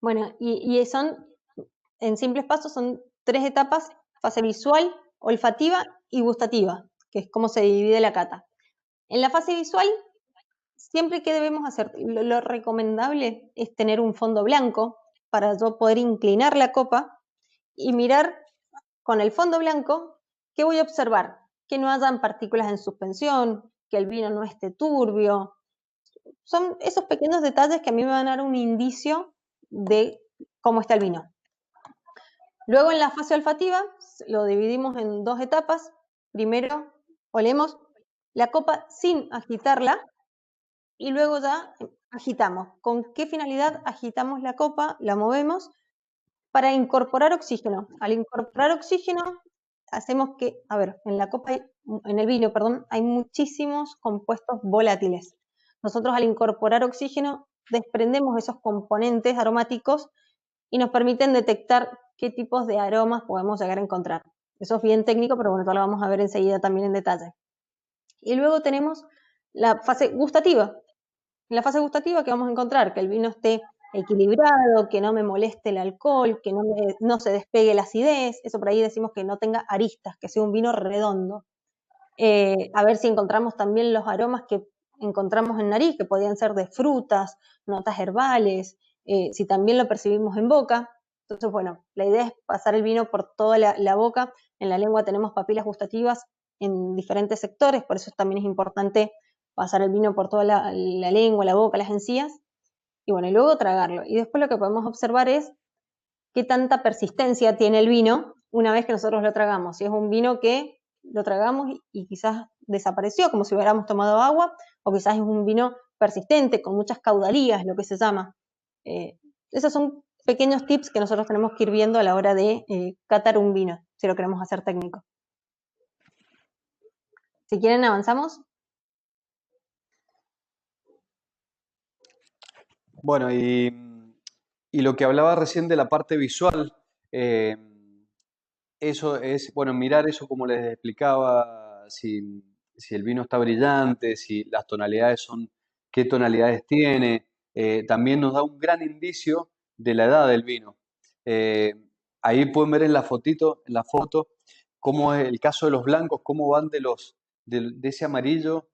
Bueno, y son, en simples pasos, son 3 etapas: fase visual, olfativa y gustativa, que es como se divide la cata. En la fase visual, siempre que debemos hacer, lo recomendable es tener un fondo blanco para yo poder inclinar la copa y mirar con el fondo blanco qué voy a observar, que no hayan partículas en suspensión, que el vino no esté turbio. Son esos pequeños detalles que a mí me van a dar un indicio de cómo está el vino. Luego en la fase olfativa lo dividimos en 2 etapas. Primero olemos la copa sin agitarla y luego ya agitamos. ¿Con qué finalidad agitamos la copa? La movemos para incorporar oxígeno. Al incorporar oxígeno hacemos que, a ver, en el vino, perdón, hay muchísimos compuestos volátiles. Nosotros al incorporar oxígeno desprendemos esos componentes aromáticos y nos permiten detectar qué tipos de aromas podemos llegar a encontrar. Eso es bien técnico, pero bueno, todo lo vamos a ver enseguida también en detalle. Y luego tenemos la fase gustativa. En la fase gustativa, ¿qué vamos a encontrar? Que el vino esté equilibrado, que no me moleste el alcohol, que no se despegue la acidez. Eso por ahí decimos que no tenga aristas, que sea un vino redondo. A ver si encontramos también los aromas que encontramos en nariz, que podían ser de frutas, notas herbales, si también lo percibimos en boca. Entonces, bueno, la idea es pasar el vino por toda la boca. En la lengua tenemos papilas gustativas en diferentes sectores, por eso también es importante pasar el vino por toda la lengua, la boca, las encías, y bueno, y luego tragarlo. Y después lo que podemos observar es qué tanta persistencia tiene el vino una vez que nosotros lo tragamos. Si es un vino que lo tragamos y quizás desapareció, como si hubiéramos tomado agua, o quizás es un vino persistente, con muchas caudalías, lo que se llama. Esos son pequeños tips que nosotros tenemos que ir viendo a la hora de catar un vino, si lo queremos hacer técnico. Si quieren, avanzamos. Bueno, y lo que hablaba recién de la parte visual, eso es, bueno, mirar eso como les explicaba, si el vino está brillante, si las tonalidades son, qué tonalidades tiene, también nos da un gran indicio de la edad del vino. Ahí pueden ver en la fotito, en la foto, cómo es el caso de los blancos, cómo van de ese amarillo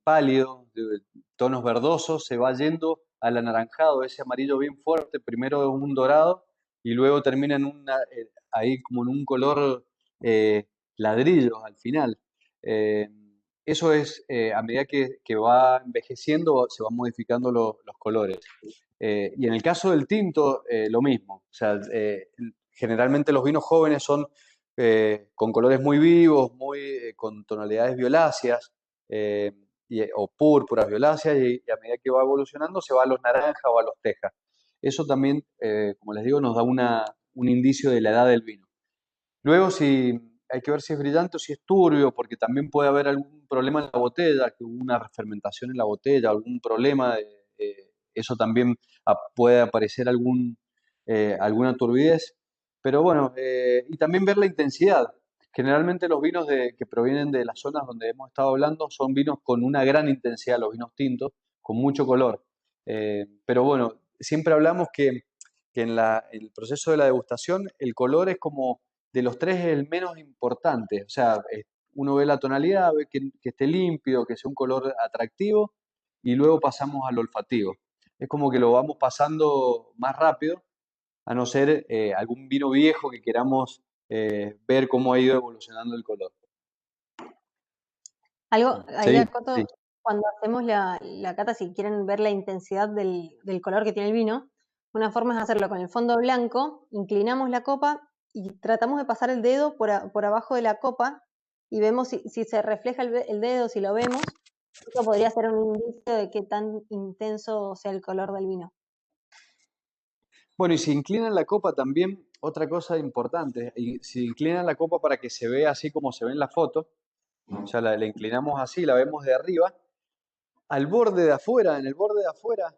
pálido, de tonos verdosos, se va yendo al anaranjado, ese amarillo bien fuerte, primero es un dorado y luego termina en ahí como en un color ladrillo al final. Eso es, a medida que va envejeciendo, se van modificando los colores. Y en el caso del tinto, lo mismo. O sea, generalmente los vinos jóvenes son con colores muy vivos, con tonalidades violáceas o púrpuras violáceas, y a medida que va evolucionando se va a los naranjas o a los tejas. Eso también, como les digo, nos da un indicio de la edad del vino. Luego, hay que ver si es brillante o si es turbio, porque también puede haber algún problema en la botella, que hubo una fermentación en la botella, algún problema. Eso también puede aparecer alguna turbidez. Pero bueno, y también ver la intensidad. Generalmente los vinos que provienen de las zonas donde hemos estado hablando son vinos con una gran intensidad, los vinos tintos, con mucho color. Pero bueno, siempre hablamos que en el proceso de la degustación el color es como de los tres es el menos importante. O sea, uno ve la tonalidad, ve que esté limpio, que sea un color atractivo, y luego pasamos al olfativo. Es como que lo vamos pasando más rápido, a no ser algún vino viejo que queramos ver cómo ha ido evolucionando el color. Algo, ahí Sí, acoto, sí. cuando hacemos la cata, si quieren ver la intensidad del color que tiene el vino, una forma es hacerlo con el fondo blanco, inclinamos la copa y tratamos de pasar el dedo por abajo de la copa y vemos si se refleja el dedo, si lo vemos. Eso podría ser un indicio de qué tan intenso sea el color del vino. Bueno, y si inclinan la copa también, otra cosa importante, y si inclinan la copa para que se vea así como se ve en la foto, o sea, la inclinamos así, la vemos de arriba, al borde de afuera, en el borde de afuera,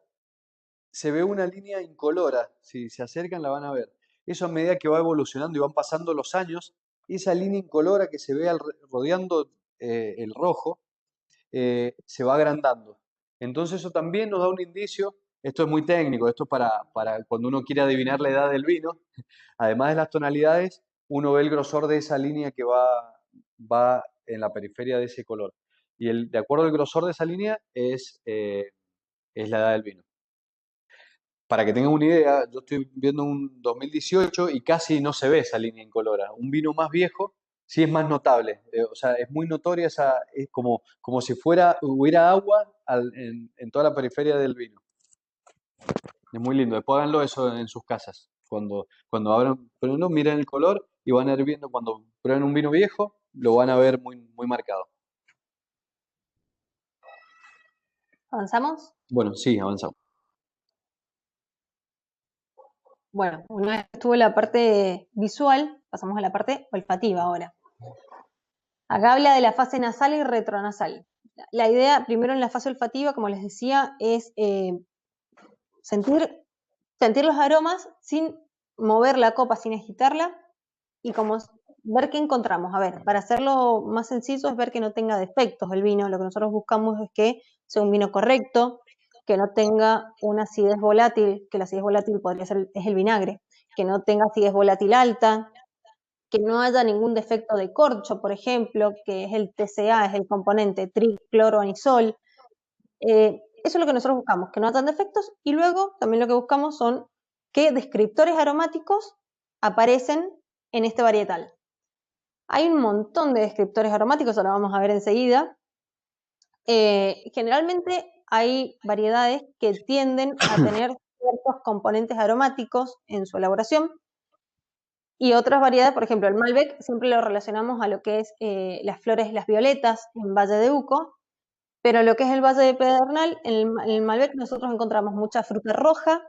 se ve una línea incolora. Si se acercan la van a ver. Eso a medida que va evolucionando y van pasando los años, esa línea incolora que se ve rodeando el rojo, se va agrandando. Entonces eso también nos da un indicio, esto es muy técnico, esto es para cuando uno quiere adivinar la edad del vino, además de las tonalidades, uno ve el grosor de esa línea que va en la periferia de ese color. Y de acuerdo al grosor de esa línea es la edad del vino. Para que tengan una idea, yo estoy viendo un 2018 y casi no se ve esa línea incolora. Un vino más viejo sí es más notable. O sea, es muy notoria es como si hubiera agua en toda la periferia del vino. Es muy lindo. Después háganlo eso en sus casas. Cuando abran, pero no, miren el color y van a ir viendo cuando prueben un vino viejo, lo van a ver muy, muy marcado. ¿Avanzamos? Bueno, sí, avanzamos. Bueno, una vez que estuvo la parte visual, pasamos a la parte olfativa ahora. Acá habla de la fase nasal y retronasal. La idea, primero en la fase olfativa, como les decía, es sentir los aromas sin mover la copa, sin agitarla, y como ver qué encontramos. A ver, para hacerlo más sencillo es ver que no tenga defectos el vino. Lo que nosotros buscamos es que sea un vino correcto, que no tenga una acidez volátil, que la acidez volátil es el vinagre, que no tenga acidez volátil alta, que no haya ningún defecto de corcho, por ejemplo, que es el TCA, es el componente tricloroanisol. Eso es lo que nosotros buscamos, que no hayan defectos, y luego también lo que buscamos son qué descriptores aromáticos aparecen en este varietal. Hay un montón de descriptores aromáticos, ahora vamos a ver enseguida. Generalmente hay variedades que tienden a tener ciertos componentes aromáticos en su elaboración, y otras variedades, por ejemplo, el Malbec siempre lo relacionamos a lo que es las flores, las violetas en Valle de Uco, pero lo que es el Valle de Pedernal, en el Malbec nosotros encontramos mucha fruta roja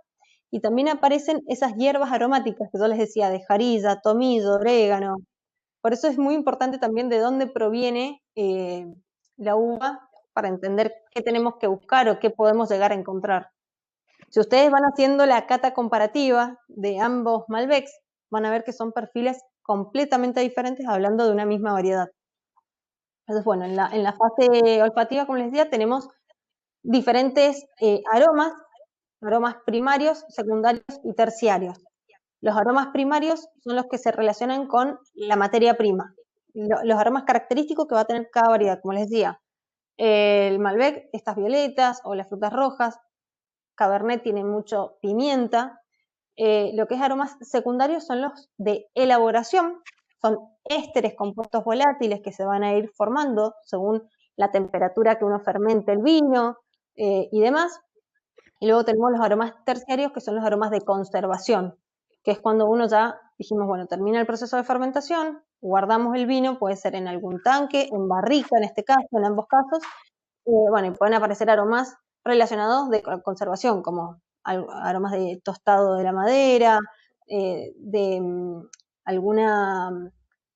y también aparecen esas hierbas aromáticas que yo les decía, de jarilla, tomillo, orégano. Por eso es muy importante también de dónde proviene la uva para entender qué tenemos que buscar o qué podemos llegar a encontrar. Si ustedes van haciendo la cata comparativa de ambos Malbecs, van a ver que son perfiles completamente diferentes hablando de una misma variedad. Entonces, bueno, en la fase olfativa, como les decía, tenemos diferentes aromas primarios, secundarios y terciarios. Los aromas primarios son los que se relacionan con la materia prima, los aromas característicos que va a tener cada variedad, como les decía. El Malbec, estas violetas o las frutas rojas, Cabernet tiene mucho pimienta. Lo que es aromas secundarios son los de elaboración, son ésteres compuestos volátiles que se van a ir formando según la temperatura que uno fermente el vino y demás. Y luego tenemos los aromas terciarios, que son los aromas de conservación, que es cuando uno ya dijimos, bueno, termina el proceso de fermentación, guardamos el vino, puede ser en algún tanque, en barrica en este caso, en ambos casos, bueno, y pueden aparecer aromas relacionados de conservación, como aromas de tostado de la madera, de alguna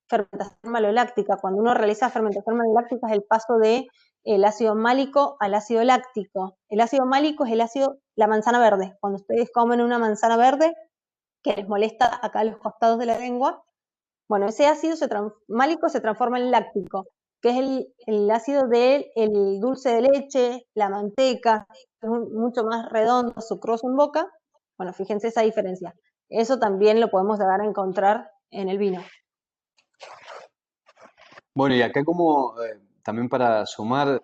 fermentación maloláctica. Cuando uno realiza fermentación maloláctica es el paso de el ácido málico al ácido láctico. El ácido málico es la manzana verde. Cuando ustedes comen una manzana verde, que les molesta acá a los costados de la lengua, bueno, ese ácido málico se transforma en láctico, que es el ácido del dulce de leche, la manteca, es mucho más redondo, sucroso en boca. Bueno, fíjense esa diferencia. Eso también lo podemos llegar a encontrar en el vino. Bueno, y acá como también para sumar,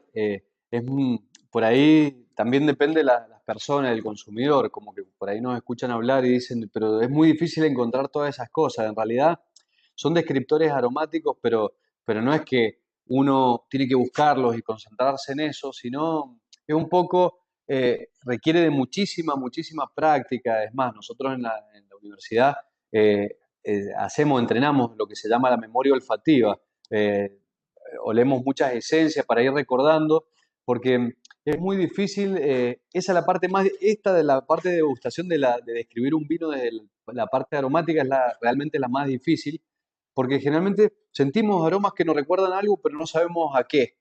por ahí también depende de las personas, del consumidor, como que por ahí nos escuchan hablar y dicen, pero es muy difícil encontrar todas esas cosas. En realidad son descriptores aromáticos, pero no es que uno tiene que buscarlos y concentrarse en eso, sino es un poco, requiere de muchísima, muchísima práctica. Es más, nosotros en la universidad entrenamos lo que se llama la memoria olfativa. eh, Olemos muchas esencias para ir recordando, porque es muy difícil, esa es la parte más, esta de la parte de degustación de describir un vino desde la parte aromática es realmente la más difícil, porque generalmente sentimos aromas que nos recuerdan algo, pero no sabemos a qué.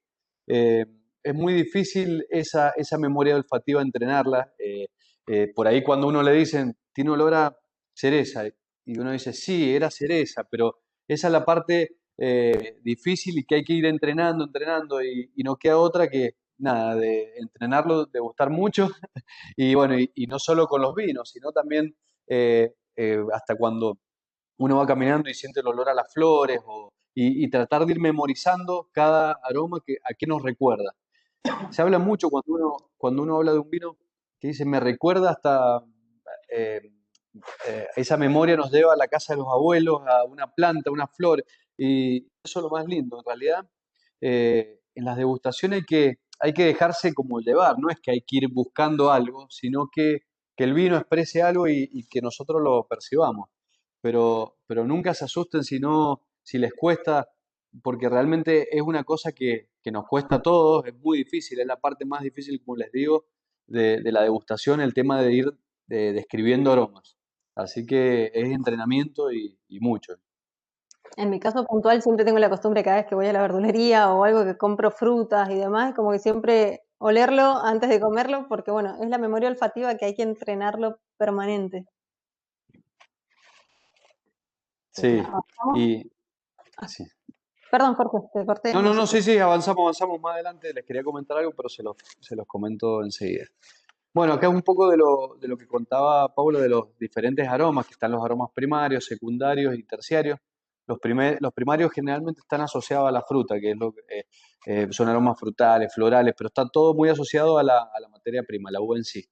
Eh, es muy difícil esa memoria olfativa entrenarla. Por ahí cuando uno le dicen, tiene olor a cereza, y uno dice, sí, era cereza, pero esa es la parte difícil y que hay que ir entrenando, entrenando, y no queda otra que, nada, de entrenarlo, de gustar mucho, y bueno, y no solo con los vinos, sino también hasta cuando uno va caminando y siente el olor a las flores, y tratar de ir memorizando cada aroma a qué nos recuerda. Se habla mucho cuando uno habla de un vino que dice, me recuerda hasta, eh, esa memoria nos lleva a la casa de los abuelos, a una planta, una flor, y eso es lo más lindo. En realidad, en las degustaciones hay que dejarse como llevar, no es que hay que ir buscando algo, sino que el vino exprese algo y que nosotros lo percibamos. Pero nunca se asusten si les cuesta, porque realmente es una cosa que nos cuesta a todos, es muy difícil, es la parte más difícil, como les digo, de la degustación, el tema de ir describiendo aromas. Así que es entrenamiento y mucho. En mi caso puntual siempre tengo la costumbre cada vez que voy a la verdulería o algo que compro frutas y demás, como que siempre olerlo antes de comerlo, porque bueno, es la memoria olfativa que hay que entrenarlo permanente. Sí, ¿Avanzamos? y Sí. Perdón, Jorge, te corté. No, sé sí, si- avanzamos más adelante. Les quería comentar algo, pero se los comento enseguida. Bueno, acá un poco de lo que contaba Pablo de los diferentes aromas, que están los aromas primarios, secundarios y terciarios. Los primarios generalmente están asociados a la fruta, que es son aromas frutales, florales, pero está todo muy asociado a la materia prima, la uva en sí.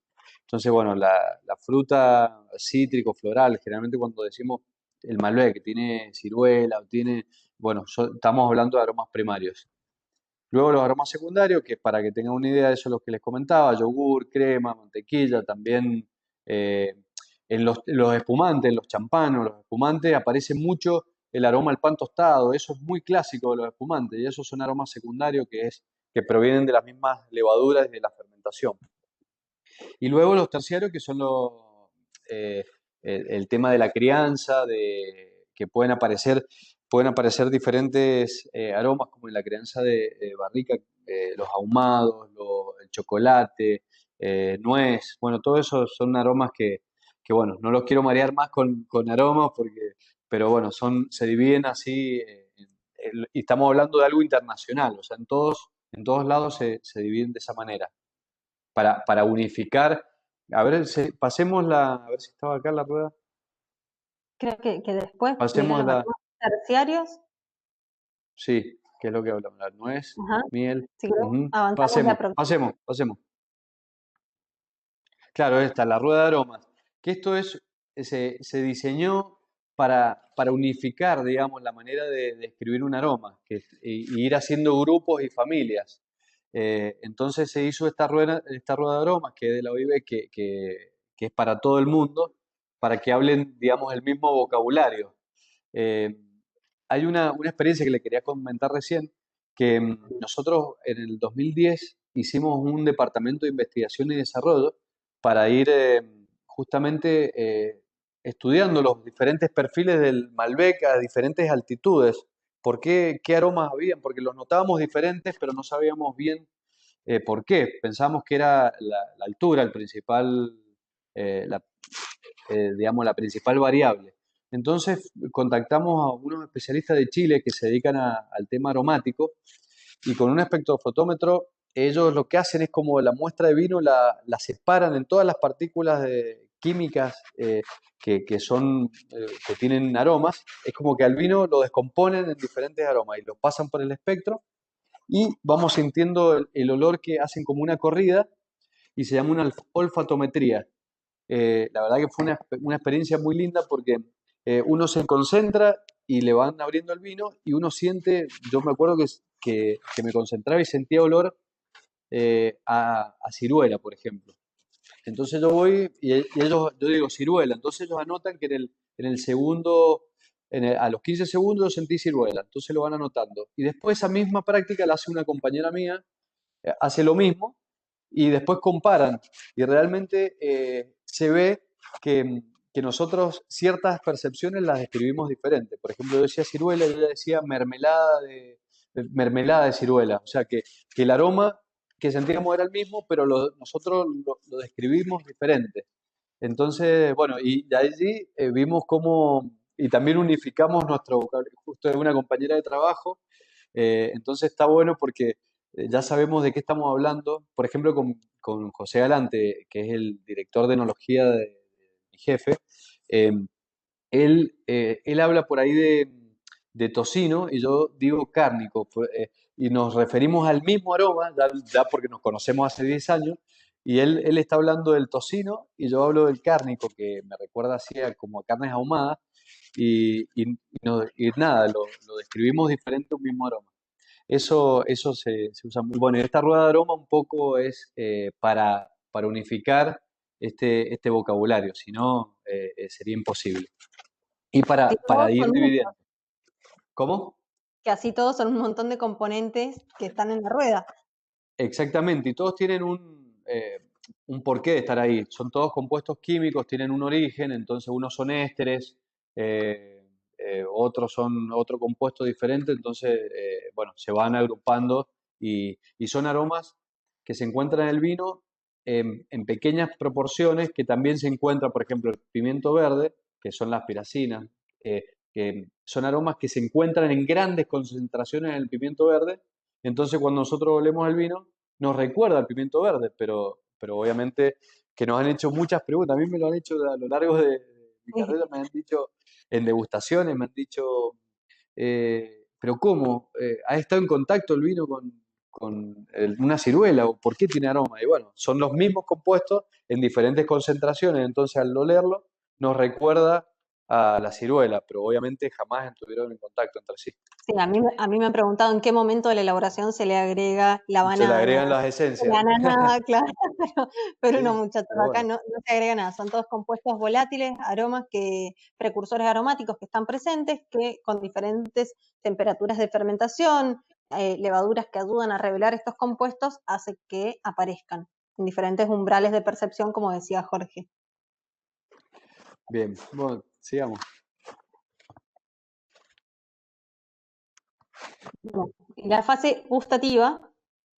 Entonces, bueno, la fruta cítrico, floral, generalmente cuando decimos el Malbec, que tiene ciruela o tiene, bueno, estamos hablando de aromas primarios. Luego los aromas secundarios, que para que tengan una idea, eso es lo que les comentaba, yogur, crema, mantequilla, también eh, en los espumantes, en los champanos, los espumantes aparece mucho el aroma al pan tostado, eso es muy clásico de los espumantes y esos son aromas secundarios que provienen de las mismas levaduras y de la fermentación. Y luego los terciarios, que son eh, el tema de la crianza, que pueden aparecer diferentes aromas, como en la crianza de barrica, los ahumados, el chocolate, nuez, bueno, todo eso son aromas bueno, no los quiero marear más con aromas, pero bueno, se dividen así, y estamos hablando de algo internacional, o sea, en todos lados se dividen de esa manera para unificar. A ver, a ver si estaba acá la rueda. Creo que después vienen Pasemos los aromas terciarios. sí, que es lo que hablamos, la nuez, Ajá. miel. Si querés, Ujú. avanzamos la próxima. Pasemos. Claro, esta, la rueda de aromas, que se diseñó para unificar, digamos, la manera de escribir un aroma, y ir haciendo grupos y familias. Entonces se hizo esta rueda de aromas, que es de la OIB, que es para todo el mundo, para que hablen, digamos, el mismo vocabulario. Eh, Hay una experiencia que le quería comentar recién, que nosotros en el 2010 hicimos un departamento de investigación y desarrollo para ir justamente estudiando los diferentes perfiles del Malbec a diferentes altitudes. ¿Qué aromas habían? Porque los notábamos diferentes, pero no sabíamos bien por qué. Pensábamos que era la altura el principal, la, digamos, la principal variable. Entonces contactamos a unos especialistas de Chile que se dedican al tema aromático y con un espectrofotómetro ellos lo que hacen es como la muestra de vino la separan en todas las partículas químicas que tienen aromas. Es como que al vino lo descomponen en diferentes aromas y lo pasan por el espectro y vamos sintiendo el olor que hacen como una corrida y se llama una olfatometría. La verdad que fue una experiencia muy linda porque uno se concentra y le van abriendo el vino y uno siente, yo me acuerdo que me concentraba y sentía olor a ciruela, por ejemplo. Entonces yo voy yo digo ciruela, entonces ellos anotan que en el segundo, a los 15 segundos yo sentí ciruela, entonces lo van anotando. Y después esa misma práctica la hace una compañera mía, hace lo mismo y después comparan y realmente se ve que nosotros ciertas percepciones las describimos diferentes. Por ejemplo, yo decía ciruela y ella decía mermelada de ciruela. O sea que el aroma que sentíamos era el mismo, pero nosotros lo describimos diferente. Entonces, bueno, y de allí vimos cómo, y también unificamos nuestro vocabulario, justo de una compañera de trabajo. Entonces está bueno porque ya sabemos de qué estamos hablando. Por ejemplo, con José Galante, que es el director de enología de mi jefe, eh, él habla por ahí de tocino y yo digo cárnico, y nos referimos al mismo aroma, ya porque nos conocemos hace 10 años, y él está hablando del tocino y yo hablo del cárnico, que me recuerda así como a carnes ahumadas, y nada, lo describimos diferente un mismo aroma. Eso se usa muy bueno. Y esta rueda de aroma un poco es para unificar este vocabulario, si no sería imposible. Y Que para todos ir son dividiendo. ¿Cómo? que así todos son un montón de componentes que están en la rueda. Exactamente, y todos tienen un porqué de estar ahí. Son todos compuestos químicos, tienen un origen, entonces unos son ésteres, otros son otro compuesto diferente, entonces, bueno, se van agrupando y son aromas que se encuentran en el vino en pequeñas proporciones que también se encuentra, por ejemplo, el pimiento verde, que son las piracinas, que son aromas que se encuentran en grandes concentraciones en el pimiento verde. Entonces, cuando nosotros olemos el vino, nos recuerda al pimiento verde, pero obviamente que nos han hecho muchas preguntas. A mí me lo han hecho a lo largo de mi carrera, me han dicho en degustaciones, me han dicho, pero ¿cómo? ¿Ha estado en contacto el vino con una ciruela? ¿O por qué tiene aroma? Y bueno, son los mismos compuestos en diferentes concentraciones, entonces al olerlo nos recuerda a la ciruela, pero obviamente jamás estuvieron en contacto entre sí. Sí, a mí me han preguntado en qué momento de la elaboración se le agrega la Se le agregan banana, las esencias. la ananá, claro, pero no, Sí, muchachos, pero acá bueno. no se agrega nada, son todos compuestos volátiles, aromas precursores aromáticos que están presentes, que con diferentes temperaturas de fermentación, levaduras que ayudan a revelar estos compuestos, hace que aparezcan en diferentes umbrales de percepción, como decía Jorge. Bien, bueno, sigamos. Bueno, y la fase gustativa,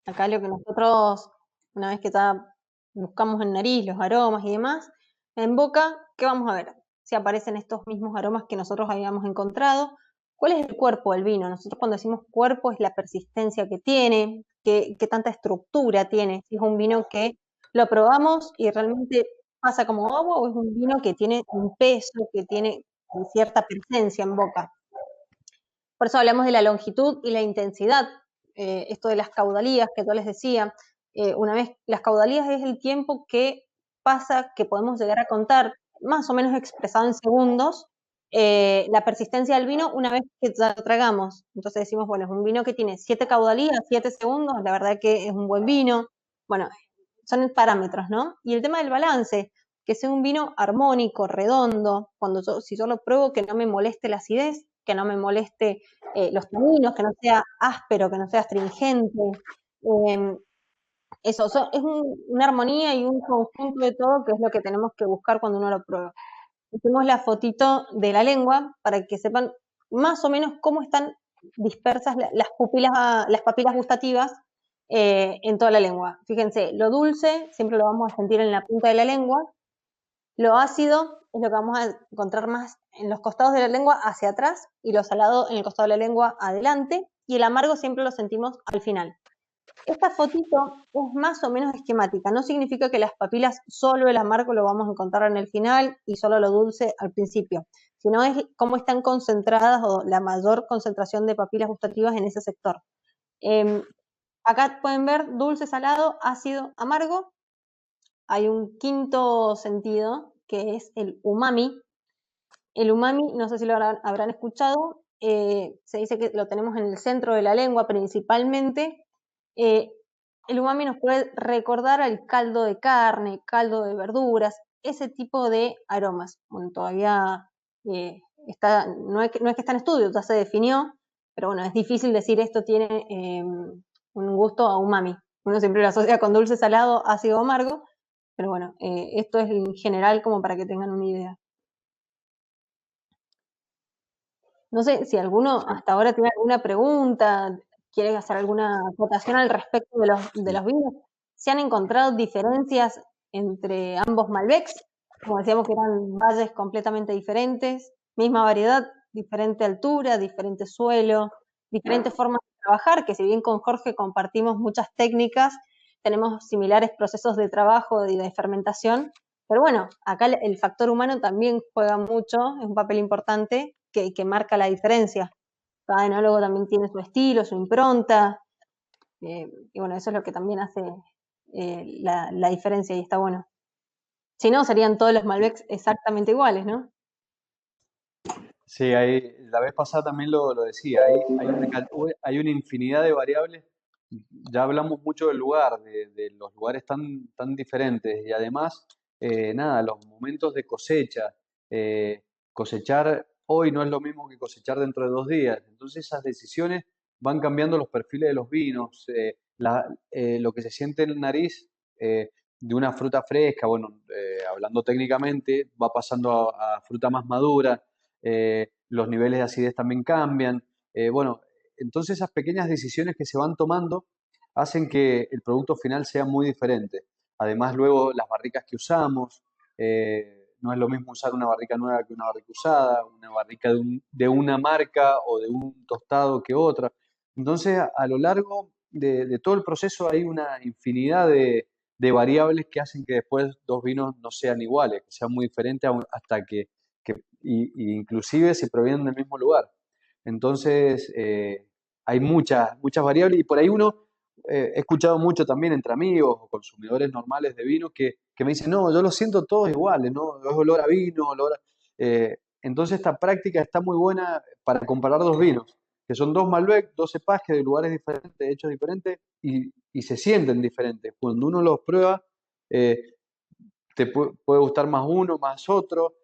acá lo que nosotros, una vez que ya buscamos en nariz los aromas y demás, en boca, ¿qué vamos a ver? Si aparecen estos mismos aromas que nosotros habíamos encontrado. ¿Cuál es el cuerpo del vino? Nosotros cuando decimos cuerpo es la persistencia que tiene, qué tanta estructura tiene. Si es un vino que lo probamos y realmente pasa como agua, o es un vino que tiene un peso, que tiene cierta presencia en boca. Por eso hablamos de la longitud y la intensidad. Esto de las caudalías que yo les decía, una vez las caudalías es el tiempo que pasa, que podemos llegar a contar, más o menos expresado en segundos, la persistencia del vino una vez que ya lo tragamos. Entonces decimos, bueno, es un vino que tiene 7 caudalías, 7 segundos, la verdad que es un buen vino. Bueno, son parámetros, ¿no? Y el tema del balance, que sea un vino armónico, redondo, si yo lo pruebo, que no me moleste la acidez, que no me moleste los taninos, que no sea áspero, que no sea astringente. Eso, es una armonía y un conjunto de todo que es lo que tenemos que buscar cuando uno lo prueba. Hicimos la fotito de la lengua para que sepan más o menos cómo están dispersas las papilas gustativas en toda la lengua. Fíjense, lo dulce siempre lo vamos a sentir en la punta de la lengua, lo ácido es lo que vamos a encontrar más en los costados de la lengua hacia atrás y lo salado en el costado de la lengua adelante, y el amargo siempre lo sentimos al final. Esta fotito es más o menos esquemática, no significa que las papilas solo el amargo lo vamos a encontrar en el final y solo lo dulce al principio, sino es cómo están concentradas o la mayor concentración de papilas gustativas en ese sector. Acá pueden ver dulce, salado, ácido, amargo. Hay un quinto sentido que es el umami. El umami, no sé si lo habrán escuchado, se dice que lo tenemos en el centro de la lengua principalmente. El umami nos puede recordar al caldo de carne, caldo de verduras, ese tipo de aromas. Bueno, todavía no es que está en estudio, ya se definió, pero bueno, es difícil decir esto tiene un gusto a umami. Uno siempre lo asocia con dulce, salado, ácido, amargo, pero bueno, esto es en general como para que tengan una idea. No sé si alguno hasta ahora tiene alguna pregunta, quiere hacer alguna acotación al respecto de los vinos. ¿Se han encontrado diferencias entre ambos Malbecs? Como decíamos que eran valles completamente diferentes, misma variedad, diferente altura, diferente suelo, diferentes formas de trabajar, que si bien con Jorge compartimos muchas técnicas, tenemos similares procesos de trabajo y de fermentación, pero bueno, acá el factor humano también juega mucho, es un papel importante que marca la diferencia. Cada enólogo también tiene su estilo, su impronta, y bueno, eso es lo que también hace la diferencia y está bueno. Si no, serían todos los Malbecs exactamente iguales, ¿no? Sí, la vez pasada también lo decía, hay una infinidad de variables. Ya hablamos mucho del lugar, de los lugares tan diferentes y además, nada, los momentos de cosecha. Cosechar hoy no es lo mismo que cosechar dentro de 2 días. Entonces esas decisiones van cambiando los perfiles de los vinos, lo que se siente en la nariz de una fruta fresca, bueno, hablando técnicamente, va pasando a fruta más madura. Los niveles de acidez también cambian. Bueno, entonces esas pequeñas decisiones que se van tomando hacen que el producto final sea muy diferente. Además, luego las barricas que usamos, no es lo mismo usar una barrica nueva que una barrica usada, una barrica de una marca o de un tostado que otra. Entonces, a lo largo de todo el proceso hay una infinidad de variables que hacen que después dos vinos no sean iguales, que sean muy diferentes hasta y inclusive si provienen del mismo lugar. Entonces, hay muchas variables y por ahí he escuchado mucho también entre amigos o consumidores normales de vino que me dicen, no, yo los siento todos iguales, ¿no? Es olor a vino, entonces esta práctica está muy buena para comparar dos vinos, que son dos Malbec, dos cepajes de lugares diferentes, hechos diferentes y se sienten diferentes. Cuando uno los prueba, eh, puede gustar más uno, más otro,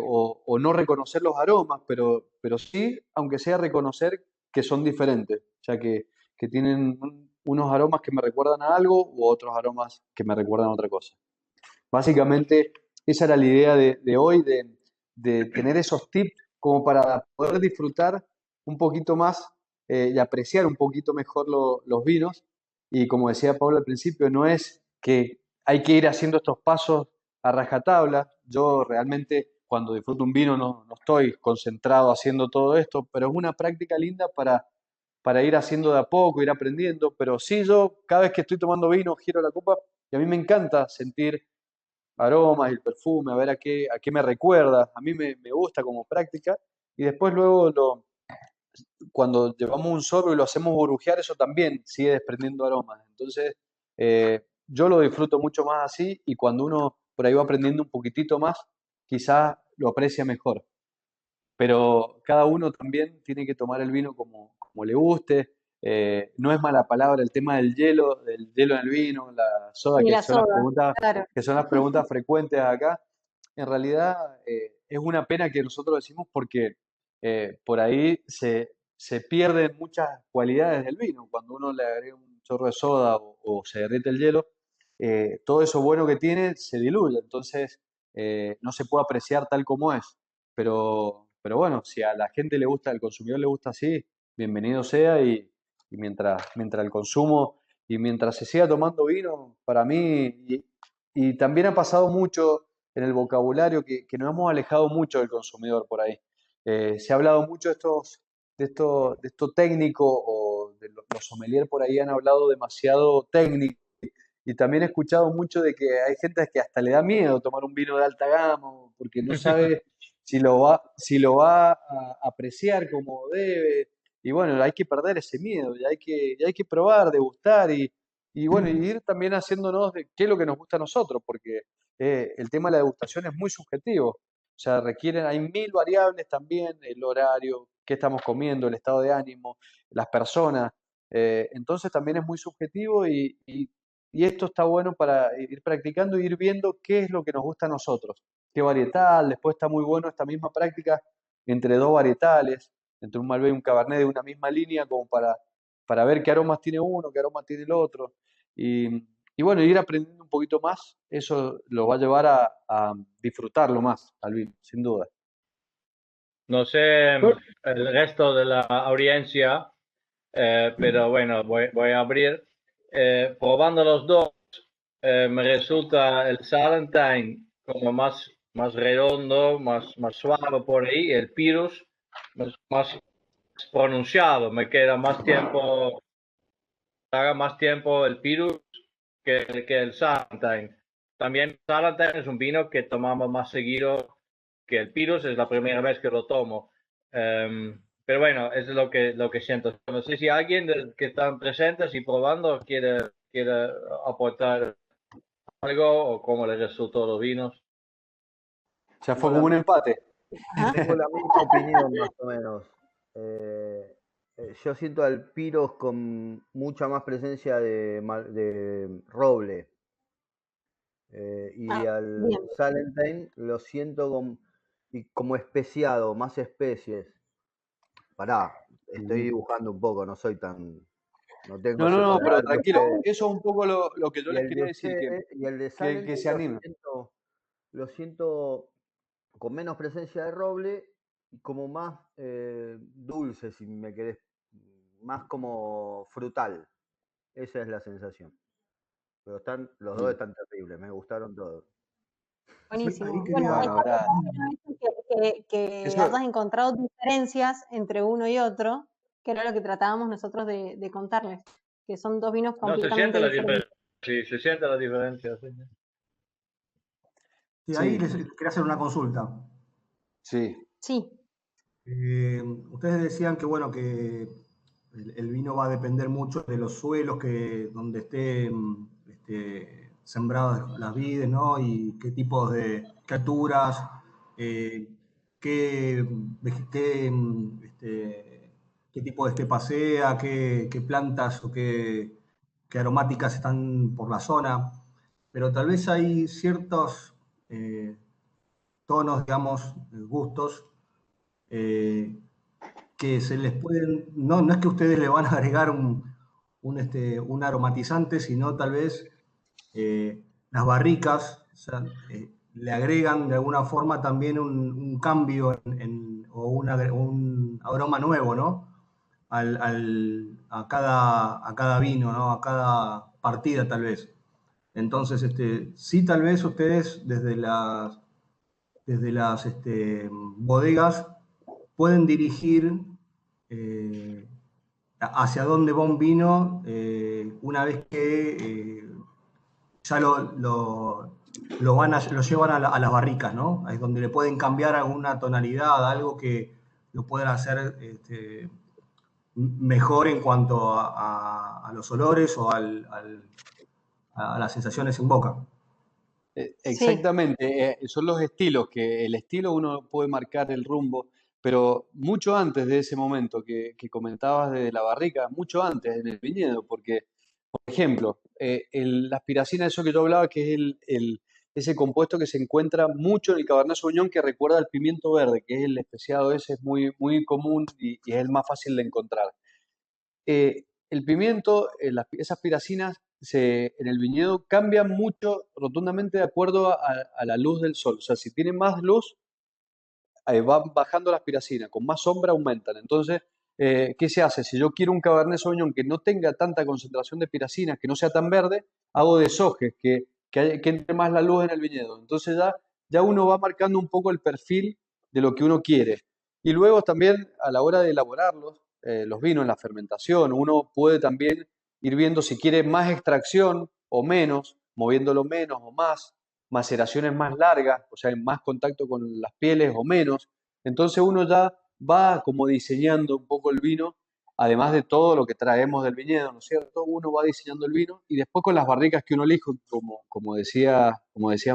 o no reconocer los aromas, pero sí, aunque sea reconocer que son diferentes, ya que tienen unos aromas que me recuerdan a algo u otros aromas que me recuerdan a otra cosa. Básicamente, esa era la idea de hoy, de tener esos tips como para poder disfrutar un poquito más y apreciar un poquito mejor los vinos. Y como decía Pablo al principio, no es que hay que ir haciendo estos pasos a rajatabla. Yo realmente cuando disfruto un vino no estoy concentrado haciendo todo esto, pero es una práctica linda para ir haciendo de a poco, ir aprendiendo. Pero sí, yo cada vez que estoy tomando vino giro la copa y a mí me encanta sentir aromas, el perfume, a ver a qué me recuerda. A mí me gusta como práctica y después luego cuando llevamos un sorbo y lo hacemos burbujear, eso también sigue desprendiendo aromas. Entonces, yo lo disfruto mucho más así y cuando uno por ahí va aprendiendo un poquitito más, quizás lo aprecia mejor. Pero cada uno también tiene que tomar el vino como le guste. No es mala palabra el tema del hielo en el vino, la soda, Y la soda, claro. que son las preguntas frecuentes acá. En realidad, es una pena que nosotros decimos porque por ahí se pierden muchas cualidades del vino. Cuando uno le agrega un chorro de soda o se derrite el hielo, todo eso bueno que tiene se diluye. Entonces, no se puede apreciar tal como es. Pero bueno, si a la gente le gusta, al consumidor le gusta así, bienvenido sea y mientras el consumo y mientras se siga tomando vino, para mí, y también ha pasado mucho en el vocabulario que nos hemos alejado mucho del consumidor por ahí. Se ha hablado mucho de esto técnico o de los sommeliers por ahí han hablado demasiado técnico y también he escuchado mucho de que hay gente que hasta le da miedo tomar un vino de alta gama porque no sabe si lo va a apreciar como debe. Y bueno, hay que perder ese miedo, y hay que probar, degustar y bueno, y ir también haciéndonos de qué es lo que nos gusta a nosotros, porque el tema de la degustación es muy subjetivo. O sea, hay 1000 variables también, el horario, qué estamos comiendo, el estado de ánimo, las personas. Entonces también es muy subjetivo y esto está bueno para ir practicando y ir viendo qué es lo que nos gusta a nosotros, qué varietal. Después está muy bueno esta misma práctica entre dos varietales, entre un Malbec y un Cabernet de una misma línea, como para ver qué aromas tiene uno, qué aromas tiene el otro. Y bueno, ir aprendiendo un poquito más, eso lo va a llevar a disfrutarlo más al vino, sin duda. No sé el resto de la audiencia, pero bueno, voy a abrir. Probando los dos, me resulta el Salentine como más redondo, más suave por ahí, el Pyrrhus más pronunciado, me queda más tiempo, haga más tiempo el Pyrrhus que el Salentine. También Salentine es un vino que tomamos más seguido que el Pyrrhus, es la primera vez que lo tomo. Pero bueno, eso es lo que siento. No sé si alguien que están presentes y probando quiere aportar algo o cómo les resultó los vinos. Ya Tengo fue la, como un empate. tengo la misma opinión, más o menos. Yo siento al Piros con mucha más presencia de roble. Y Ah, bien. al Salentine lo siento como especiado, más especies. Pará, estoy dibujando un poco, no soy tan. No tengo No, no, ese no, pero paladar que tranquilo. ustedes. Eso es un poco lo que yo Y les el quería de decir, que, ustedes, y el de que Salentine se animen. lo siento con menos presencia de roble y como más dulce, si me querés, más como frutal. Esa es la sensación. Pero los dos están terribles, me gustaron todos. Buenísimo. ahí Bueno, quería- está Ahora, que eso, hayas encontrado diferencias entre uno y otro, que era lo que tratábamos nosotros de contarles, que son dos vinos No se completamente siente la diferentes. diferencia. Sí, se siente la diferencia. Sí. Sí, ahí sí, les quería hacer una consulta. sí. Sí, Ustedes decían que, bueno, que el vino va a depender mucho de los suelos donde estén sembradas las vides, ¿no? Y qué tipos qué alturas, eh, qué, qué tipo de estepa sea, qué plantas o qué aromáticas están por la zona. Pero tal vez hay ciertos tonos, digamos, gustos eh, que se les pueden, no es que ustedes le van a agregar un aromatizante, sino tal vez las barricas, o sea, le agregan de alguna forma también un cambio o un aroma nuevo, ¿no? A cada vino, ¿no? A cada partida tal vez. Entonces, sí, tal vez ustedes desde las bodegas pueden dirigir eh, hacia dónde va un vino una vez que ya lo llevan a las barricas, ¿no? Es donde le pueden cambiar alguna tonalidad, algo que lo puedan hacer mejor en cuanto a los olores o a las sensaciones en boca. sí. Exactamente, son los estilos, que el estilo uno puede marcar el rumbo, pero mucho antes de ese momento que comentabas de la barrica, mucho antes en el viñedo, porque, por ejemplo, la aspiracina, eso que yo hablaba, que es ese compuesto que se encuentra mucho en el Cabernet Sauvignon, que recuerda al pimiento verde, que es el especiado ese, es muy, muy común y es el más fácil de encontrar. El pimiento, esas piracinas en el viñedo cambian mucho rotundamente de acuerdo a la luz del sol. O sea, si tiene más luz, van bajando las piracinas, con más sombra aumentan. Entonces, ¿qué se hace? Si yo quiero un Cabernet Sauvignon que no tenga tanta concentración de piracinas, que no sea tan verde, hago deshojes, que entre más la luz en el viñedo. Entonces ya uno va marcando un poco el perfil de lo que uno quiere. Y luego también a la hora de elaborarlos, los vinos, la fermentación, uno puede también ir viendo si quiere más extracción o menos, moviéndolo menos o más, maceraciones más largas, o sea, en más contacto con las pieles o menos. Entonces uno ya va como diseñando un poco el vino, además de todo lo que traemos del viñedo, ¿no es cierto? Uno va diseñando el vino y después con las barricas que uno elige, como decías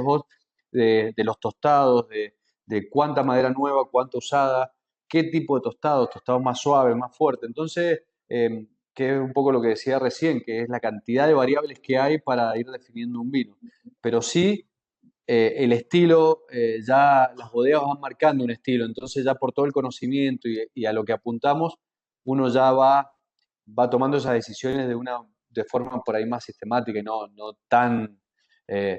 vos, de los tostados, de cuánta madera nueva, cuánta usada, qué tipo de tostados más suaves, más fuertes. Entonces, que es un poco lo que decía recién, que es la cantidad de variables que hay para ir definiendo un vino. Pero sí, el estilo, ya las bodegas van marcando un estilo, entonces ya por todo el conocimiento y a lo que apuntamos, uno ya va tomando esas decisiones de forma por ahí más sistemática y no tan... en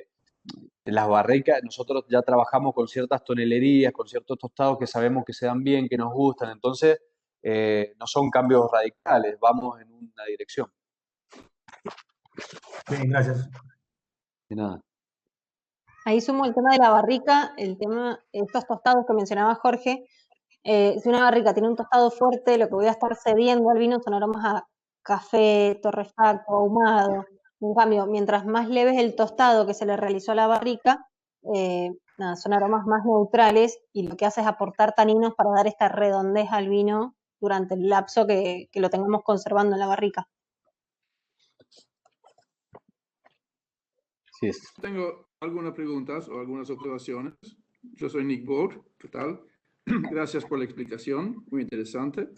las barricas, nosotros ya trabajamos con ciertas tonelerías, con ciertos tostados que sabemos que se dan bien, que nos gustan, entonces no son cambios radicales, vamos en una dirección. Bien, gracias. De nada. Ahí sumo el tema de la barrica, el tema, estos tostados que mencionaba Jorge. Si una barrica tiene un tostado fuerte, lo que voy a estar cediendo al vino son aromas a café, torrefacto, ahumado. En cambio, mientras más leve es el tostado que se le realizó a la barrica, nada, son aromas más neutrales y lo que hace es aportar taninos para dar esta redondez al vino durante el lapso que lo tengamos conservando en la barrica. Sí es. Tengo algunas preguntas o algunas observaciones. Yo soy Nick Borg, ¿qué tal? Gracias por la explicación, muy interesante.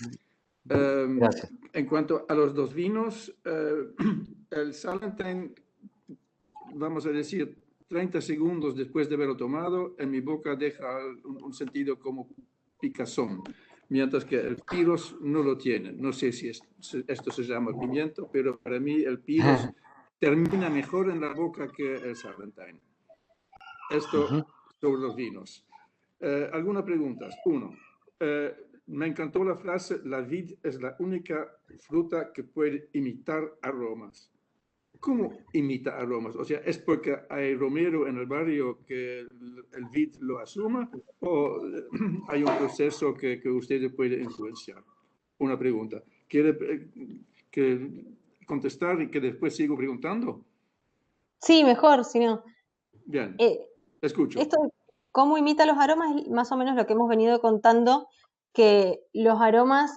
Gracias. En cuanto a los dos vinos, el Salentine, vamos a decir, 30 segundos después de haberlo tomado, en mi boca deja un sentido como picazón, mientras que el Pyros no lo tiene. No sé si esto se llama pimiento, pero para mí el Pyros termina mejor en la boca que el Salentine. Esto sobre los vinos. Algunas preguntas. Uno, me encantó la frase, la vid es la única fruta que puede imitar aromas. ¿cómo imita aromas? O sea, ¿es porque hay romero en el barrio que el vid lo asuma o hay un proceso que usted puede influenciar? Una pregunta. ¿Quiere que contestar y que después sigo preguntando? Sí, mejor, si no. Bien, Eh, escucho. Esto de cómo imita los aromas es más o menos lo que hemos venido contando, que los aromas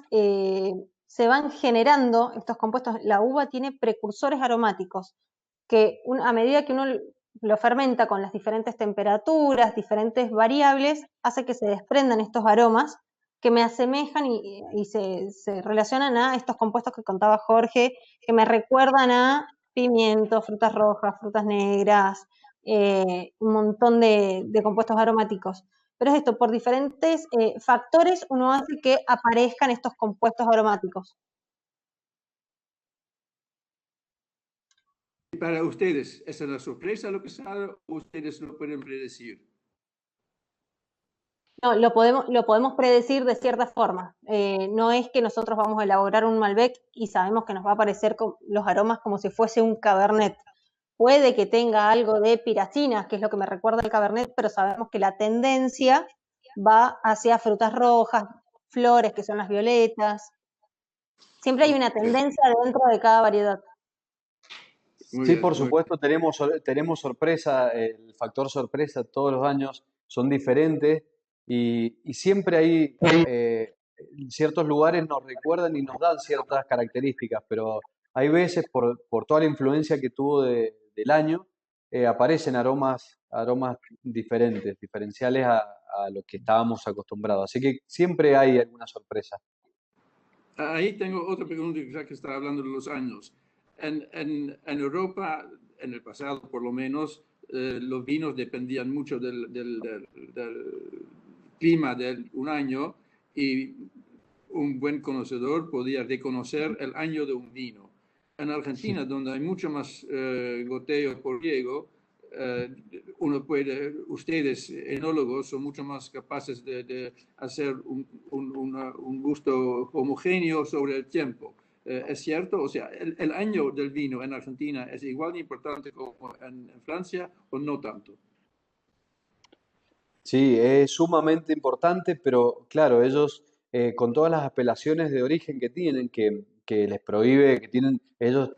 se van generando, estos compuestos, la uva tiene precursores aromáticos, que a medida que uno lo fermenta con las diferentes temperaturas, diferentes variables, hace que se desprendan estos aromas que me asemejan y se relacionan a estos compuestos que contaba Jorge, que me recuerdan a pimientos, frutas rojas, frutas negras, un montón de compuestos aromáticos. Pero es esto, por diferentes factores uno hace que aparezcan estos compuestos aromáticos. Para ustedes, ¿es una sorpresa lo que sale o ustedes lo pueden predecir? No, lo podemos predecir de cierta forma. No es que nosotros vamos a elaborar un Malbec y sabemos que nos va a aparecer con los aromas como si fuese un Cabernet. Puede que tenga algo de piracinas, que es lo que me recuerda el Cabernet, pero sabemos que la tendencia va hacia frutas rojas, flores, que son las violetas. Siempre hay una tendencia dentro de cada variedad. Muy Sí, bien, por muy supuesto, tenemos sorpresa, el factor sorpresa todos los años son diferentes y siempre hay ciertos lugares nos recuerdan y nos dan ciertas características, pero hay veces por toda la influencia que tuvo del año, aparecen aromas diferentes, diferenciales a lo que estábamos acostumbrados. Así que siempre hay alguna sorpresa. Ahí tengo otra pregunta, ya que está hablando de los años. En Europa, en el pasado por lo menos, los vinos dependían mucho del clima de un año y un buen conocedor podía reconocer el año de un vino. En Argentina, donde hay mucho más goteo por riego, ustedes, enólogos, son mucho más capaces de hacer un gusto homogéneo sobre el tiempo. ¿Es cierto? O sea, el año del vino en Argentina es igual de importante como en Francia o no tanto. Sí, es sumamente importante, pero claro, ellos con todas las apelaciones de origen que tienen, que les prohíbe, ellos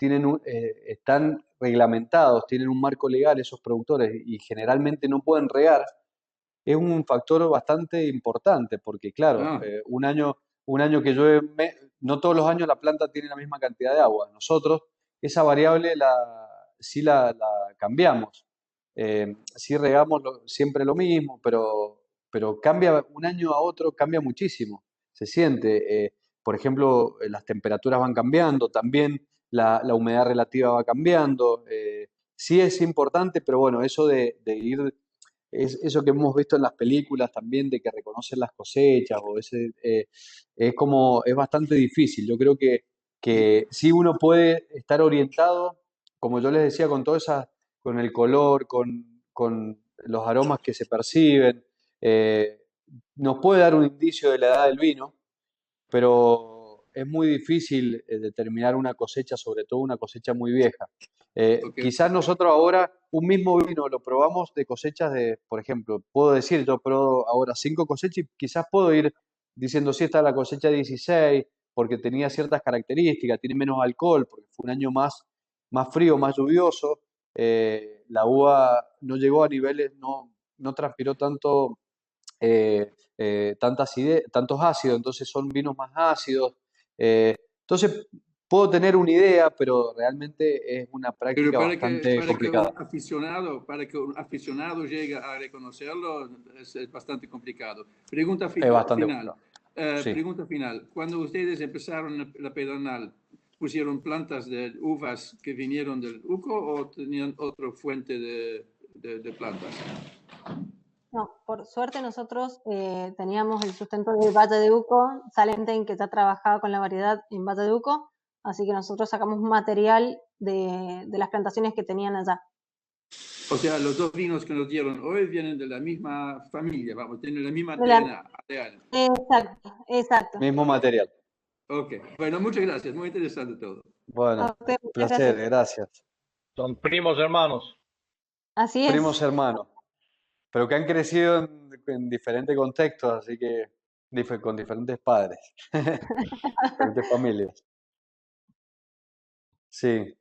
están reglamentados, tienen un marco legal esos productores y generalmente no pueden regar, es un factor bastante importante, porque claro, Ah, un año que llueve, no todos los años la planta tiene la misma cantidad de agua. Nosotros esa variable sí la cambiamos. Sí regamos siempre lo mismo, pero cambia un año a otro, cambia muchísimo. Se siente. Por ejemplo, las temperaturas van cambiando, también la humedad relativa va cambiando. Sí es importante, pero bueno, eso de ir eso que hemos visto en las películas también de que reconocen las cosechas es bastante difícil. Yo creo que sí uno puede estar orientado, como yo les decía, con el color, con los aromas que se perciben. eh, Nos puede dar un indicio de la edad del vino, pero es muy difícil determinar una cosecha, sobre todo una cosecha muy vieja. ok. Quizás nosotros ahora un mismo vino lo probamos de cosechas por ejemplo, puedo decir, yo pruebo ahora 5 cosechas y quizás puedo ir diciendo, sí, está la cosecha 16, porque tenía ciertas características, tiene menos alcohol, porque fue un año más frío, más lluvioso. La uva no llegó a niveles, no transpiró tantos ácidos, entonces son vinos más ácidos. Entonces, puedo tener una idea, pero realmente es una Pero práctica bastante complicada. para que un aficionado llegue a reconocerlo es bastante complicado. Pregunta Es bastante final. complicado. Sí. Pregunta final. Cuando ustedes empezaron la pedernal, ¿pusieron plantas de uvas que vinieron del UCO o tenían otra fuente de plantas? No, por suerte nosotros teníamos el sustento del Valle de Uco, Salenten, que ya trabajaba con la variedad en Valle de Uco, así que nosotros sacamos material de las plantaciones que tenían allá. O sea, los dos vinos que nos dieron hoy vienen de la misma familia, vamos, tienen la misma De la- ADN. Exacto, exacto. Mismo material. Ok, bueno, muchas gracias, muy interesante todo. Bueno, A usted, muchas placer, gracias. gracias. Son primos hermanos. Así es. Primos hermanos, pero que han crecido en diferentes contextos, así que con diferentes padres, diferentes familias. Sí,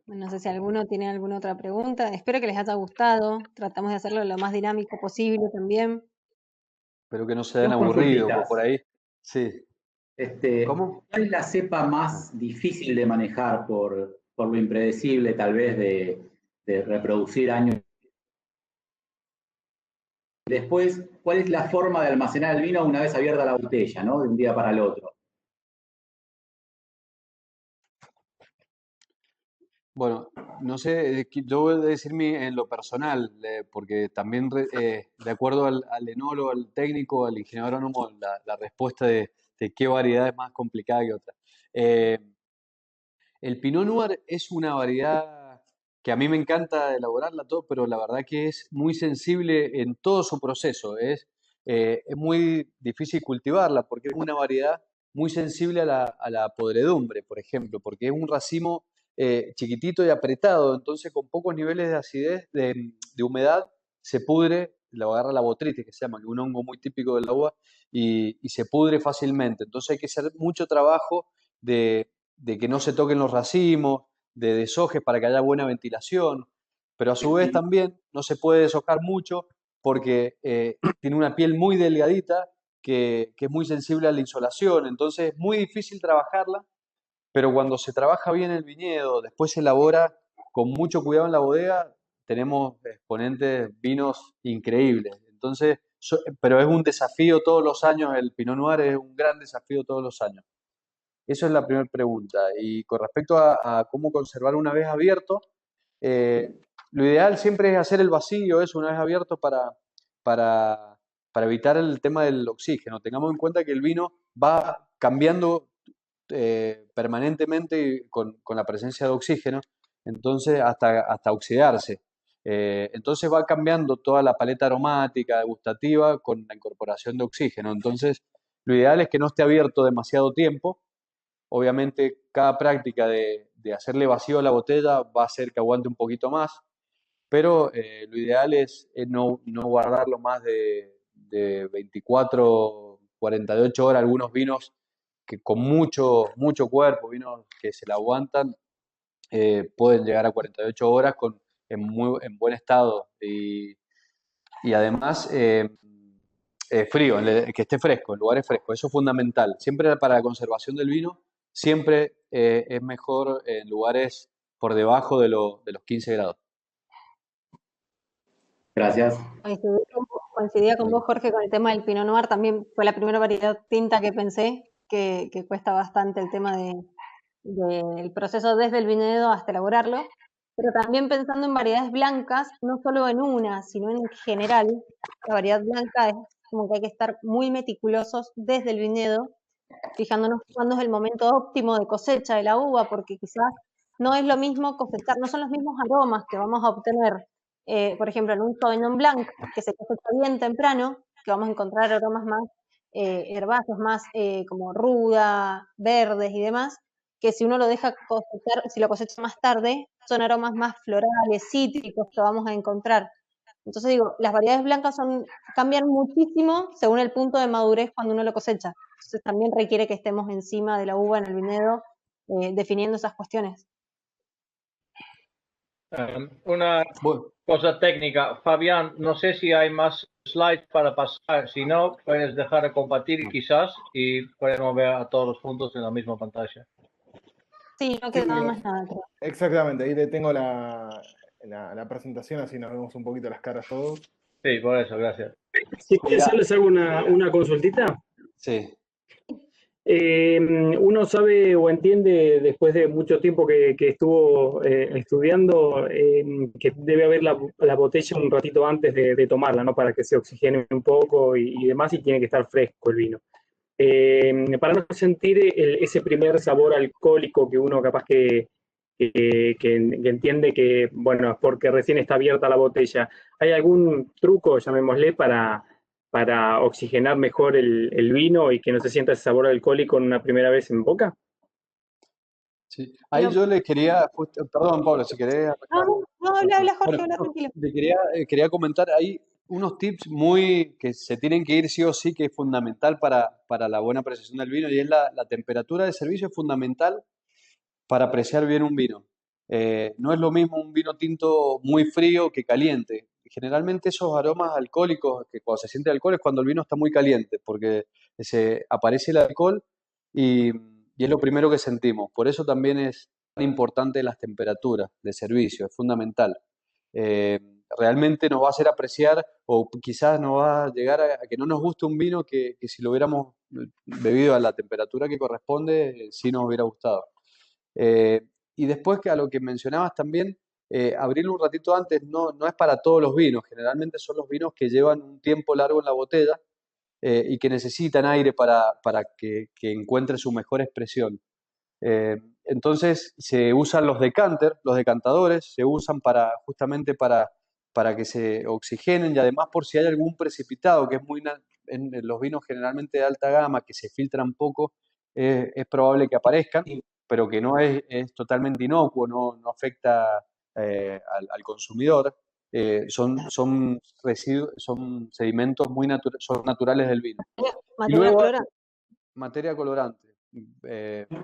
No sé si alguno tiene alguna otra pregunta. Espero que les haya gustado. Tratamos de hacerlo lo más dinámico posible también. espero que no se den Dos aburridos por consultitas. ahí. Sí, ¿cómo? ¿Cuál es la cepa más difícil de manejar por lo impredecible, tal vez, de reproducir años? Después, ¿cuál es la forma de almacenar el vino una vez abierta la botella, ¿no? De un día para el otro. Bueno, no sé, yo voy a decir en lo personal, porque también de acuerdo al enólogo, al técnico, al ingeniero agrónomo, la respuesta de qué variedad es más complicada que otra. El Pinot Noir es una variedad que a mí me encanta elaborarla todo, pero la verdad que es muy sensible en todo su proceso. Es muy difícil cultivarla porque es una variedad muy sensible a la podredumbre, por ejemplo, porque es un racimo chiquitito y apretado, entonces con pocos niveles de acidez, de humedad, se pudre, lo agarra la botrytis, que se llama, que es un hongo muy típico del agua, y se pudre fácilmente. Entonces hay que hacer mucho trabajo de que no se toquen los racimos, de deshojes para que haya buena ventilación, pero a su vez también no se puede deshojar mucho porque tiene una piel muy delgadita que es muy sensible a la insolación, entonces es muy difícil trabajarla, pero cuando se trabaja bien el viñedo, después se elabora con mucho cuidado en la bodega, tenemos exponentes vinos increíbles. Entonces, pero es un desafío todos los años, el Pinot Noir es un gran desafío todos los años. Eso es la primera pregunta. Y con respecto a cómo conservar una vez abierto, lo ideal siempre es hacer el vacío, eso una vez abierto para, para evitar el tema del oxígeno. Tengamos en cuenta que el vino va cambiando permanentemente con la presencia de oxígeno, entonces hasta oxidarse. Entonces va cambiando toda la paleta aromática, gustativa, con la incorporación de oxígeno. Entonces, lo ideal es que no esté abierto demasiado tiempo. Obviamente, cada práctica de hacerle vacío a la botella va a hacer que aguante un poquito más, pero lo ideal es no guardarlo más de 24, 48 horas. Algunos vinos que con mucho cuerpo, vinos que se la aguantan, pueden llegar a 48 horas en buen estado y además frío, que esté fresco, en lugares frescos. Eso es fundamental. Siempre para la conservación del vino, siempre es mejor en lugares por debajo de los 15 grados. Gracias. Coincidía con vos, Jorge, con el tema del Pinot Noir. También fue la primera variedad tinta que pensé, que cuesta bastante el tema del proceso desde el viñedo hasta elaborarlo. Pero también pensando en variedades blancas, no solo en una, sino en general, la variedad blanca es como que hay que estar muy meticulosos desde el viñedo, fijándonos cuándo es el momento óptimo de cosecha de la uva, porque quizás no es lo mismo cosechar, no son los mismos aromas que vamos a obtener, por ejemplo, en un Sauvignon Blanc, que se cosecha bien temprano, que vamos a encontrar aromas más herbáceos, más como ruda, verdes y demás, que si uno lo deja cosechar, si lo cosecha más tarde, son aromas más florales, cítricos que vamos a encontrar. Entonces digo, las variedades blancas cambian muchísimo según el punto de madurez cuando uno lo cosecha. Entonces también requiere que estemos encima de la uva en el viñedo definiendo esas cuestiones. Una cosa técnica. Fabián, no sé si hay más slides para pasar. Si no, puedes dejar de compartir quizás y podemos ver a todos juntos en la misma pantalla. Sí, no queda más nada. Creo. Exactamente, ahí le tengo la presentación, así nos vemos un poquito las caras todos. Sí, por eso, gracias. Si puede ser, les hago una consultita. Sí. Uno sabe o entiende después de mucho tiempo que estuvo estudiando que debe haber la botella un ratito antes de tomarla, ¿no? Para que se oxigene un poco y demás, y tiene que estar fresco el vino. Para no sentir ese primer sabor alcohólico que uno capaz que entiende que, bueno, es porque recién está abierta la botella. ¿Hay algún truco, llamémosle, para oxigenar mejor el vino y que no se sienta ese sabor alcohólico en una primera vez en boca? Sí. Ahí Pero, yo le quería, perdón Pablo, si querés no, arrancar. no, habla Jorge, Bueno, habla no, tranquilo. quería comentar, hay unos tips muy que se tienen que ir sí o sí, que es fundamental para la buena apreciación del vino, y es la temperatura de servicio es fundamental para apreciar bien un vino. No es lo mismo un vino tinto muy frío que caliente. Generalmente esos aromas alcohólicos, que cuando se siente alcohol es cuando el vino está muy caliente, porque aparece el alcohol y es lo primero que sentimos. Por eso también es tan importante las temperaturas de servicio, es fundamental. Eh, Realmente nos va a hacer apreciar, o quizás nos va a llegar a que no nos guste un vino que si lo hubiéramos bebido a la temperatura que corresponde, sí nos hubiera gustado. Eh, y después que a lo que mencionabas también, abrirlo un ratito antes no es para todos los vinos, generalmente son los vinos que llevan un tiempo largo en la botella y que necesitan aire para que encuentre su mejor expresión. Entonces se usan los decantadores, se usan justamente para que se oxigenen y además por si hay algún precipitado, que es en los vinos generalmente de alta gama, que se filtran poco, es probable que aparezcan, pero que no es totalmente inocuo, no afecta al consumidor. Son residuos, son sedimentos son naturales del vino. Y Materia luego, colorante. materia colorante,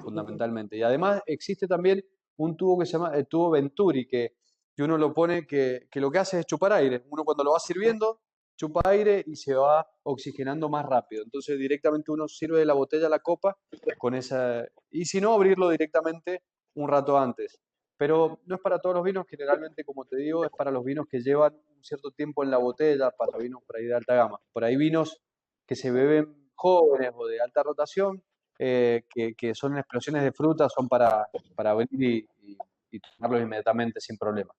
fundamentalmente. Y además existe también un tubo que se llama el tubo Venturi, que uno lo pone, que lo que hace es chupar aire. Uno cuando lo va sirviendo, chupa aire y se va oxigenando más rápido. Entonces directamente uno sirve de la botella a la copa con esa, y si no, abrirlo directamente un rato antes. Pero no es para todos los vinos, generalmente, como te digo, es para los vinos que llevan un cierto tiempo en la botella, para vinos por ahí de alta gama. Por ahí vinos que se beben jóvenes o de alta rotación, que son explosiones de fruta, son para abrir y tomarlos inmediatamente sin problema.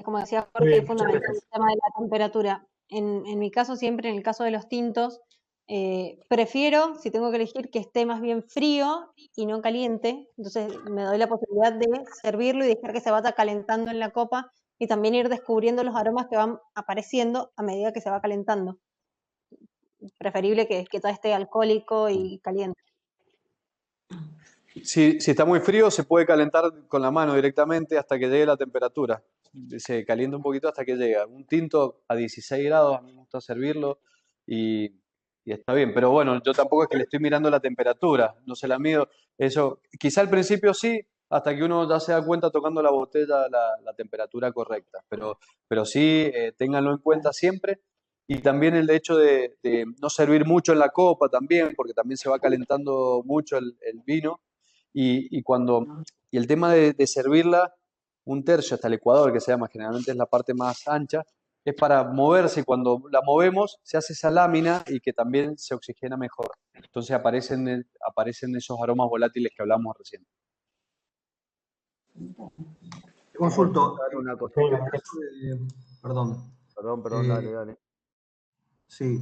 Como decía Muy Jorge, bien, es muchas fundamental gracias. el tema de la temperatura. En mi caso, siempre en el caso de los tintos, prefiero, si tengo que elegir, que esté más bien frío y no caliente. Entonces me doy la posibilidad de servirlo y dejar que se vaya calentando en la copa y también ir descubriendo los aromas que van apareciendo a medida que se va calentando. Preferible que todo esté alcohólico y caliente. Si está muy frío, se puede calentar con la mano directamente hasta que llegue la temperatura. Se calienta un poquito hasta que llega. Un tinto a 16 grados, a mí me gusta servirlo y está bien. Pero bueno, yo tampoco es que le estoy mirando la temperatura, no se la mido. Eso, quizá al principio sí, hasta que uno ya se da cuenta tocando la botella la temperatura correcta. Pero sí, ténganlo en cuenta siempre. Y también el hecho de no servir mucho en la copa también, porque también se va calentando mucho el vino. Y el tema de servirla un tercio hasta el ecuador, que se llama, generalmente es la parte más ancha, es para moverse y cuando la movemos se hace esa lámina y que también se oxigena mejor. Entonces aparecen esos aromas volátiles que hablamos recién. Consulto. Una En cosita. el caso perdón. Perdón, dale. Sí.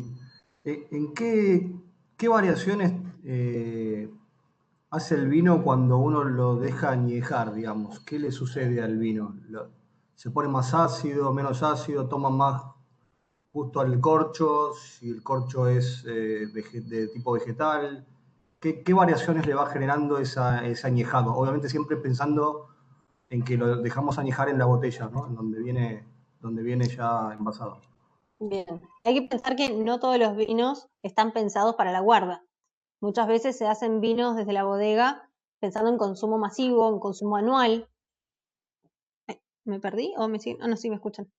¿En qué variaciones hace el vino cuando uno lo deja añejar, digamos? ¿Qué le sucede al vino? ¿Se pone más ácido, menos ácido? ¿Toma más gusto al corcho? Si el corcho es de tipo vegetal. ¿Qué variaciones le va generando ese añejado? Obviamente siempre pensando en que lo dejamos añejar en la botella, ¿no? En donde viene ya envasado. Bien, hay que pensar que no todos los vinos están pensados para la guarda. Muchas veces se hacen vinos desde la bodega pensando en consumo masivo, en consumo anual. ¿Me perdí? ¿O me siguen? Ah, no, sí, me escuchan.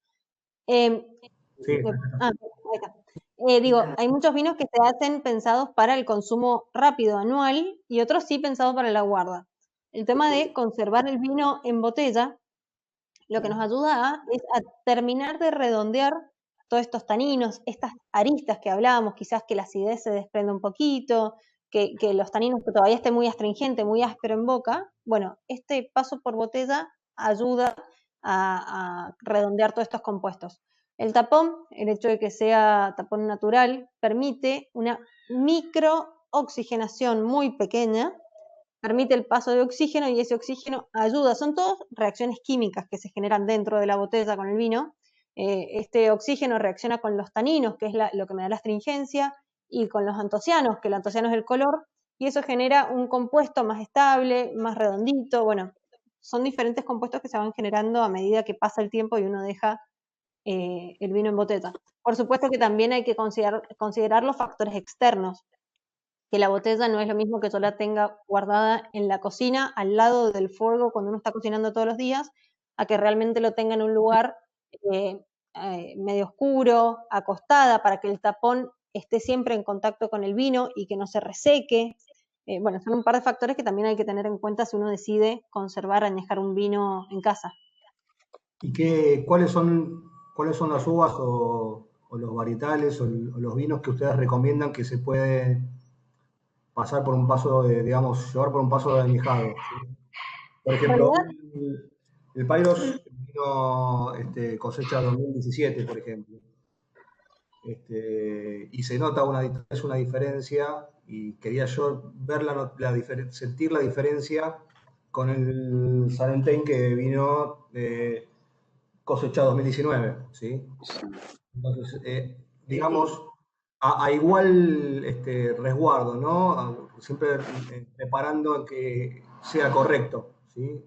Sí. Ahí está. Digo, hay muchos vinos que se hacen pensados para el consumo rápido anual y otros sí pensados para la guarda. El tema de conservar el vino en botella, lo que nos ayuda es a terminar de redondear todos estos taninos, estas aristas que hablábamos, quizás que la acidez se desprenda un poquito, que los taninos que todavía esté muy astringente, muy áspero en boca. Bueno, este paso por botella ayuda a redondear todos estos compuestos. El tapón, el hecho de que sea tapón natural, permite una microoxigenación muy pequeña, permite el paso de oxígeno y ese oxígeno ayuda. Son todas reacciones químicas que se generan dentro de la botella con el vino. Este oxígeno reacciona con los taninos, que es lo que me da la astringencia, y con los antocianos, que el antociano es el color, y eso genera un compuesto más estable, más redondito. Bueno, son diferentes compuestos que se van generando a medida que pasa el tiempo y uno deja el vino en botella. Por supuesto que también hay que considerar los factores externos, que la botella no es lo mismo que yo la tenga guardada en la cocina, al lado del fuego, cuando uno está cocinando todos los días, a que realmente lo tenga en un lugar medio oscuro, acostada, para que el tapón esté siempre en contacto con el vino y que no se reseque. Bueno, son un par de factores que también hay que tener en cuenta si uno decide conservar, añejar un vino en casa. ¿Y cuáles son las uvas o los varietales o los vinos que ustedes recomiendan que se puede pasar por un paso digamos, llevar por un paso de añejado? ¿Sí? Por ejemplo, el Pyros vino cosecha 2017, por ejemplo. Y se nota es una diferencia, y quería yo ver sentir la diferencia con el Salentain que vino cosecha 2019, ¿sí? Entonces, digamos, a igual resguardo, ¿no? Siempre preparando que sea correcto, ¿sí?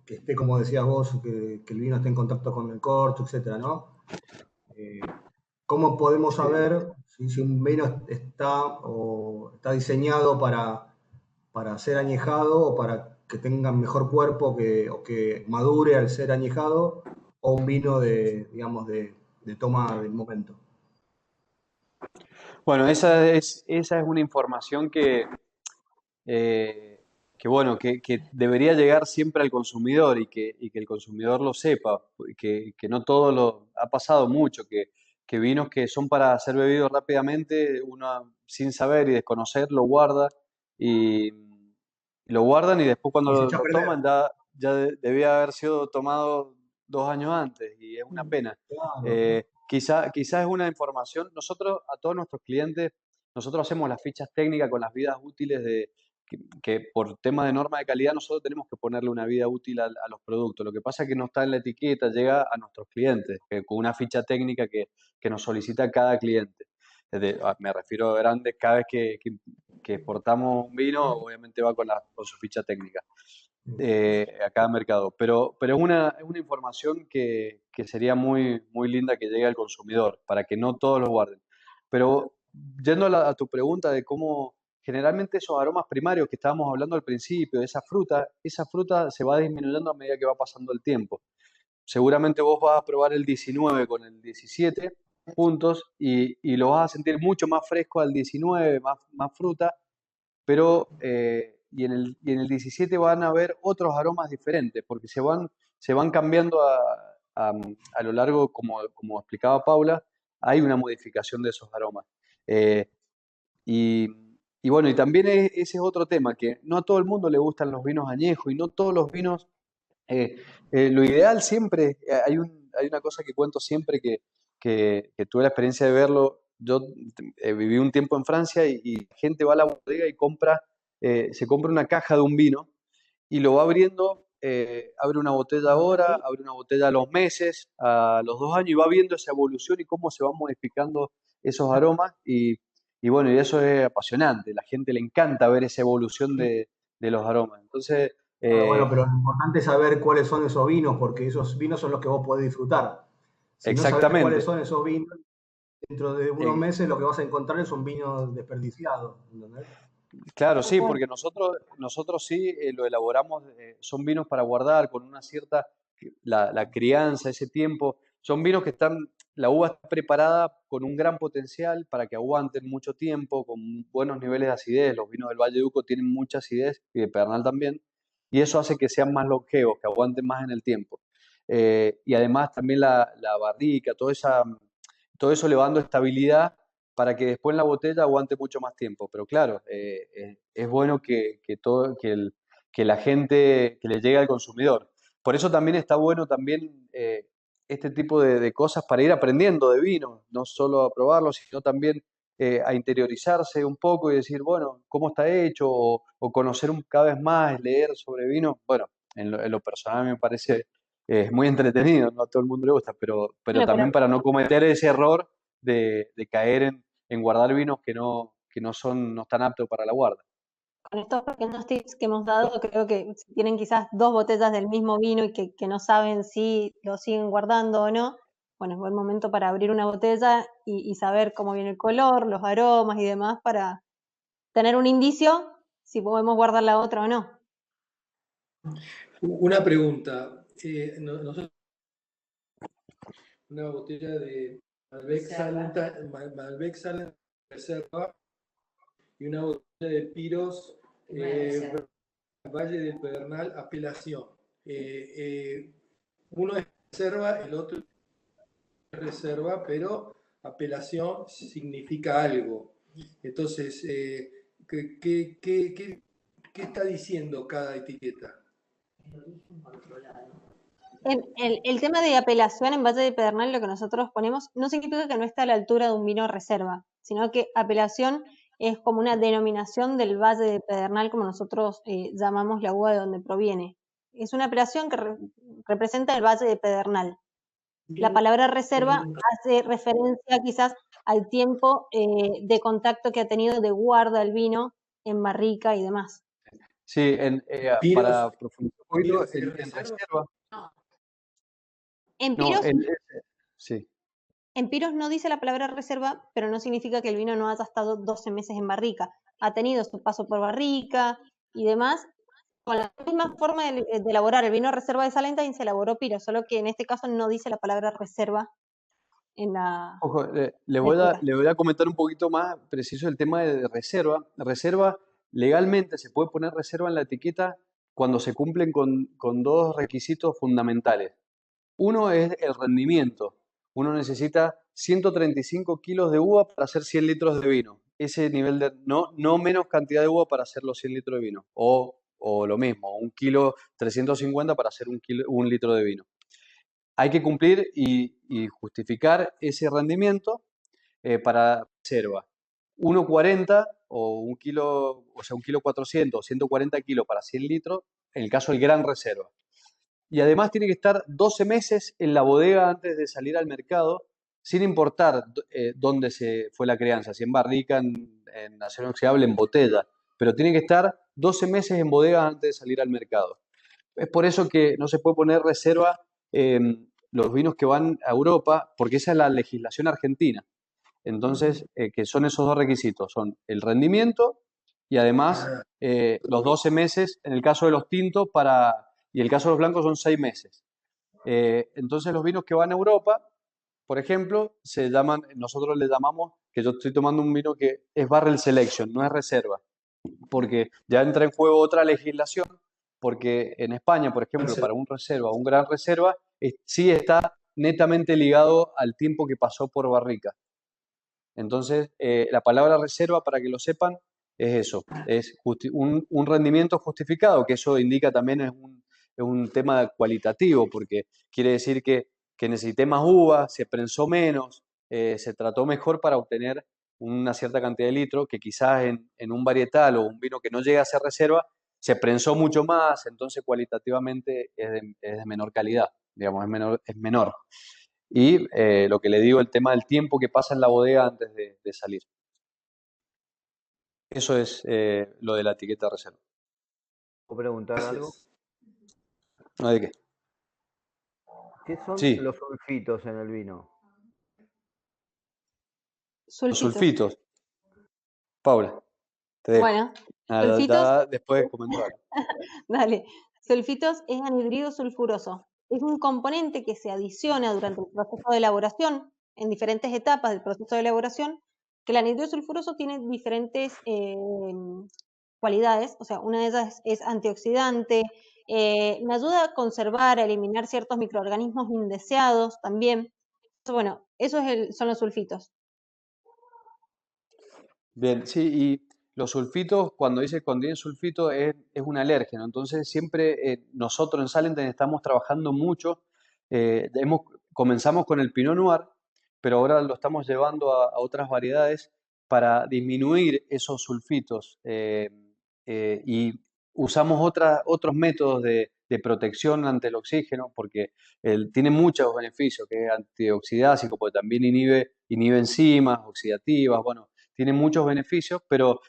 Que esté, como decías vos, que el vino esté en contacto con el corcho, etcétera, ¿no? ¿Cómo podemos saber si un vino está diseñado para ser añejado o para que tenga mejor cuerpo o que madure al ser añejado, o un vino digamos, de toma del momento? Bueno, esa es una información bueno, que debería llegar siempre al consumidor y que el consumidor lo sepa, que no todo lo ha pasado mucho, que vinos que son para ser bebidos rápidamente, uno sin saber y desconocer lo guarda y lo guardan y después cuando Y se lo echa a perder. toman ya debía haber sido tomado 2 años antes y es una pena. Claro. Quizá es una información, nosotros a todos nuestros clientes, nosotros hacemos las fichas técnicas con las vidas útiles que por tema de norma de calidad nosotros tenemos que ponerle una vida útil a los productos. Lo que pasa es que no está en la etiqueta, llega a nuestros clientes, con una ficha técnica que nos solicita cada cliente. Me refiero a grandes, cada vez que exportamos un vino, obviamente va con su ficha técnica a cada mercado. Pero es una información que sería muy, muy linda que llegue al consumidor, para que no todos lo guarden. Pero yendo a tu pregunta de cómo generalmente esos aromas primarios que estábamos hablando al principio, esa fruta se va disminuyendo a medida que va pasando el tiempo. Seguramente vos vas a probar el 19 con el 17 juntos y lo vas a sentir mucho más fresco al 19, más fruta, pero y en el 17 van a haber otros aromas diferentes, porque se van cambiando a lo largo, como explicaba Paula, hay una modificación de esos aromas. Y bueno, y también ese es otro tema, que no a todo el mundo le gustan los vinos añejos y no todos los vinos. Lo ideal siempre, hay una cosa que cuento siempre que tuve la experiencia de verlo. Yo viví un tiempo en Francia y la gente va a la bodega y se compra una caja de un vino y lo va abriendo, abre una botella ahora, abre una botella a los meses, a los 2 años y va viendo esa evolución y cómo se van modificando esos aromas y bueno, y eso es apasionante. La gente le encanta ver esa evolución de los aromas. Entonces, Bueno, pero lo importante es saber cuáles son esos vinos, porque esos vinos son los que vos podés disfrutar. Si no sabés cuáles son esos vinos, dentro de unos meses lo que vas a encontrar es un vino desperdiciado, ¿entendés? Claro, sí, porque nosotros sí lo elaboramos, son vinos para guardar con una cierta, la crianza, ese tiempo, son vinos que la uva está preparada con un gran potencial para que aguanten mucho tiempo, con buenos niveles de acidez. Los vinos del Valle de Uco tienen mucha acidez y de Pedernal también, y eso hace que sean más longevos, que aguanten más en el tiempo. Y además también la barrica, todo eso le va dando estabilidad para que después en la botella aguante mucho más tiempo. Pero claro, es bueno que la gente, que le llegue al consumidor. Por eso también está bueno este tipo de cosas para ir aprendiendo de vino, no solo a probarlo, sino también a interiorizarse un poco y decir, bueno, cómo está hecho, o conocer cada vez más, leer sobre vino. Bueno, en lo personal me parece muy entretenido, no a todo el mundo le gusta, pero también para no cometer ese error de caer en guardar vinos que no están aptos para la guarda. Con estos pequeños tips que hemos dado, creo que si tienen quizás 2 botellas del mismo vino y que no saben si lo siguen guardando o no, bueno, es buen momento para abrir una botella y saber cómo viene el color, los aromas y demás para tener un indicio si podemos guardar la otra o no. Una pregunta. Nosotros una botella de Malbec Salent Reserva y una botella de Piros Valle del Pedernal Apelación. Uno es reserva, el otro es reserva, pero apelación significa algo. Entonces, ¿qué está diciendo cada etiqueta? El tema de apelación en Valle de Pedernal, lo que nosotros ponemos, no significa que no esté a la altura de un vino reserva, sino que apelación es como una denominación del Valle de Pedernal, como nosotros llamamos la uva de donde proviene. Es una apelación que representa el Valle de Pedernal. La palabra reserva hace referencia quizás al tiempo de contacto que ha tenido de guarda el vino en barrica y demás. Sí, para profundizar un poquito, en reserva. En Piros, sí. En Piros no dice la palabra reserva, pero no significa que el vino no haya estado 12 meses en barrica. Ha tenido su paso por barrica y demás. Con la misma forma de elaborar el vino reserva de Salentine se elaboró Piros, solo que en este caso no dice la palabra reserva en la... Ojo, le voy a comentar un poquito más preciso el tema de reserva. Reserva, legalmente se puede poner reserva en la etiqueta cuando se cumplen con 2 requisitos fundamentales. Uno es el rendimiento. Uno necesita 135 kilos de uva para hacer 100 litros de vino. Ese nivel de, no menos cantidad de uva para hacer los 100 litros de vino. O lo mismo, 1 kilo 350 para hacer 1 litro de vino. Hay que cumplir y justificar ese rendimiento para reserva. 1,40 o 1 kilo, o sea, 1 kilo 400 o 140 kilos para 100 litros, en el caso del gran reserva. Y además tiene que estar 12 meses en la bodega antes de salir al mercado, sin importar dónde se fue la crianza, si en barrica, en acero inoxidable, en botella, pero tiene que estar 12 meses en bodega antes de salir al mercado. Es por eso que no se puede poner reserva los vinos que van a Europa, porque esa es la legislación argentina. Entonces, que son esos 2 requisitos, son el rendimiento y además los 12 meses, en el caso de los tintos, y el caso de los blancos son 6 meses. Entonces, los vinos que van a Europa, por ejemplo, nosotros le llamamos, que yo estoy tomando un vino que es Barrel Selection, no es reserva, porque ya entra en juego otra legislación, porque en España, por ejemplo, para un reserva o un gran reserva, sí está netamente ligado al tiempo que pasó por barrica. Entonces, la palabra reserva, para que lo sepan, es eso, es un rendimiento justificado, que eso indica también es un tema cualitativo, porque quiere decir que necesité más uva, se prensó menos, se trató mejor para obtener una cierta cantidad de litros, que quizás en un varietal o un vino que no llega a ser reserva, se prensó mucho más, entonces cualitativamente es de menor calidad, digamos, es menor. Y lo que le digo, el tema del tiempo que pasa en la bodega antes de salir. Eso es lo de la etiqueta de reserva. ¿Puedo preguntar algo? ¿No de qué? ¿Qué son Sí. los sulfitos en el vino? Los sulfitos. Paula, te dejo. Bueno, sulfitos. Después comentar. Dale. Sulfitos es anhidrido sulfuroso. Es un componente que se adiciona durante el proceso de elaboración, en diferentes etapas del proceso de elaboración, que el anhidrido sulfuroso tiene diferentes cualidades, o sea, una de ellas es antioxidante, me ayuda a conservar, a eliminar ciertos microorganismos indeseados también. Entonces, bueno, eso son los sulfitos. Bien, sí, y los sulfitos, cuando dice contiene sulfito, es un alérgeno. Entonces, siempre nosotros en Salentine estamos trabajando mucho. Comenzamos con el Pinot Noir, pero ahora lo estamos llevando a otras variedades para disminuir esos sulfitos. Y usamos otros métodos de protección ante el oxígeno, porque tiene muchos beneficios, que es antioxidásico, porque también inhibe enzimas oxidativas, bueno. tiene muchos beneficios, pero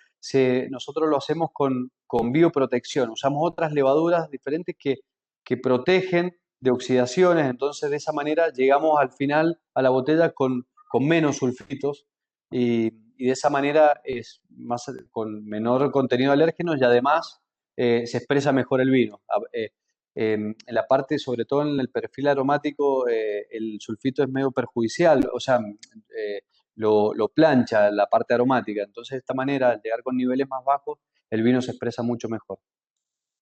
nosotros lo hacemos con bioprotección. Usamos otras levaduras diferentes que protegen de oxidaciones, entonces de esa manera llegamos al final a la botella con menos sulfitos y de esa manera es con menor contenido de alérgenos y además se expresa mejor el vino. En la parte, sobre todo en el perfil aromático, el sulfito es medio perjudicial, o sea, lo plancha la parte aromática. Entonces, de esta manera, al llegar con niveles más bajos, el vino se expresa mucho mejor.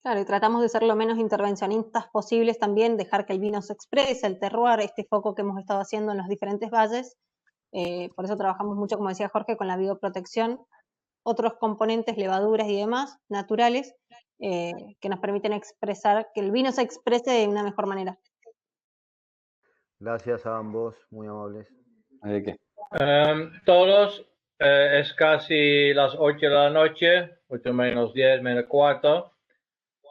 Claro, y tratamos de ser lo menos intervencionistas posibles también, dejar que el vino se exprese, el terroir, este foco que hemos estado haciendo en los diferentes valles. Por eso trabajamos mucho, como decía Jorge, con la bioprotección, otros componentes, levaduras y demás, naturales, que nos permiten expresar, que el vino se exprese de una mejor manera. Gracias a ambos, muy amables. ¿De qué? Todos, es casi las 8 de la noche, 8 menos 10, menos cuarto.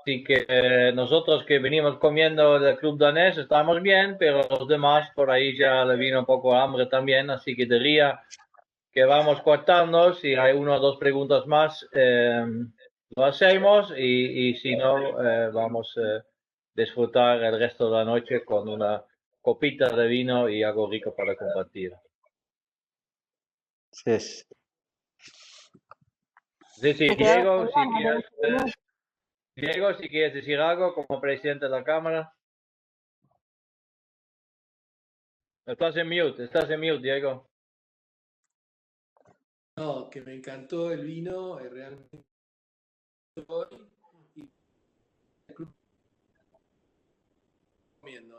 Así que nosotros que venimos comiendo del club danés estamos bien, pero los demás por ahí ya le vino un poco hambre también, así que diría que vamos cortando. Si hay una o dos preguntas más, lo hacemos y si no, vamos a disfrutar el resto de la noche con una copita de vino y algo rico para compartir. Sí. Sí, Diego, si quieres decir algo como presidente de la Cámara. Estás en mute, Diego. No, que me encantó el vino, realmente. Y comiendo,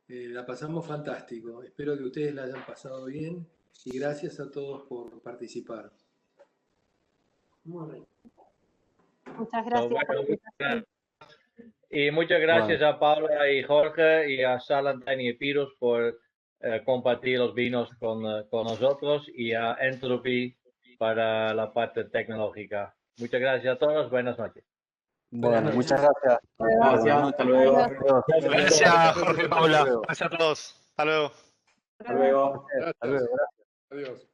la pasamos fantástico. Espero que ustedes la hayan pasado bien y gracias a todos por participar. Muy bien. Muchas gracias. Y muchas gracias a Paula y Jorge y a Salantine y Epirus por compartir los vinos con nosotros y a Entropy para la parte tecnológica. Muchas gracias a todos. Buenas noches. Bueno, muchas gracias. Gracias, hasta luego. Gracias, Jorge y Paula. Gracias a todos. Hasta luego. Hasta luego. Gracias. Hasta luego. Adiós.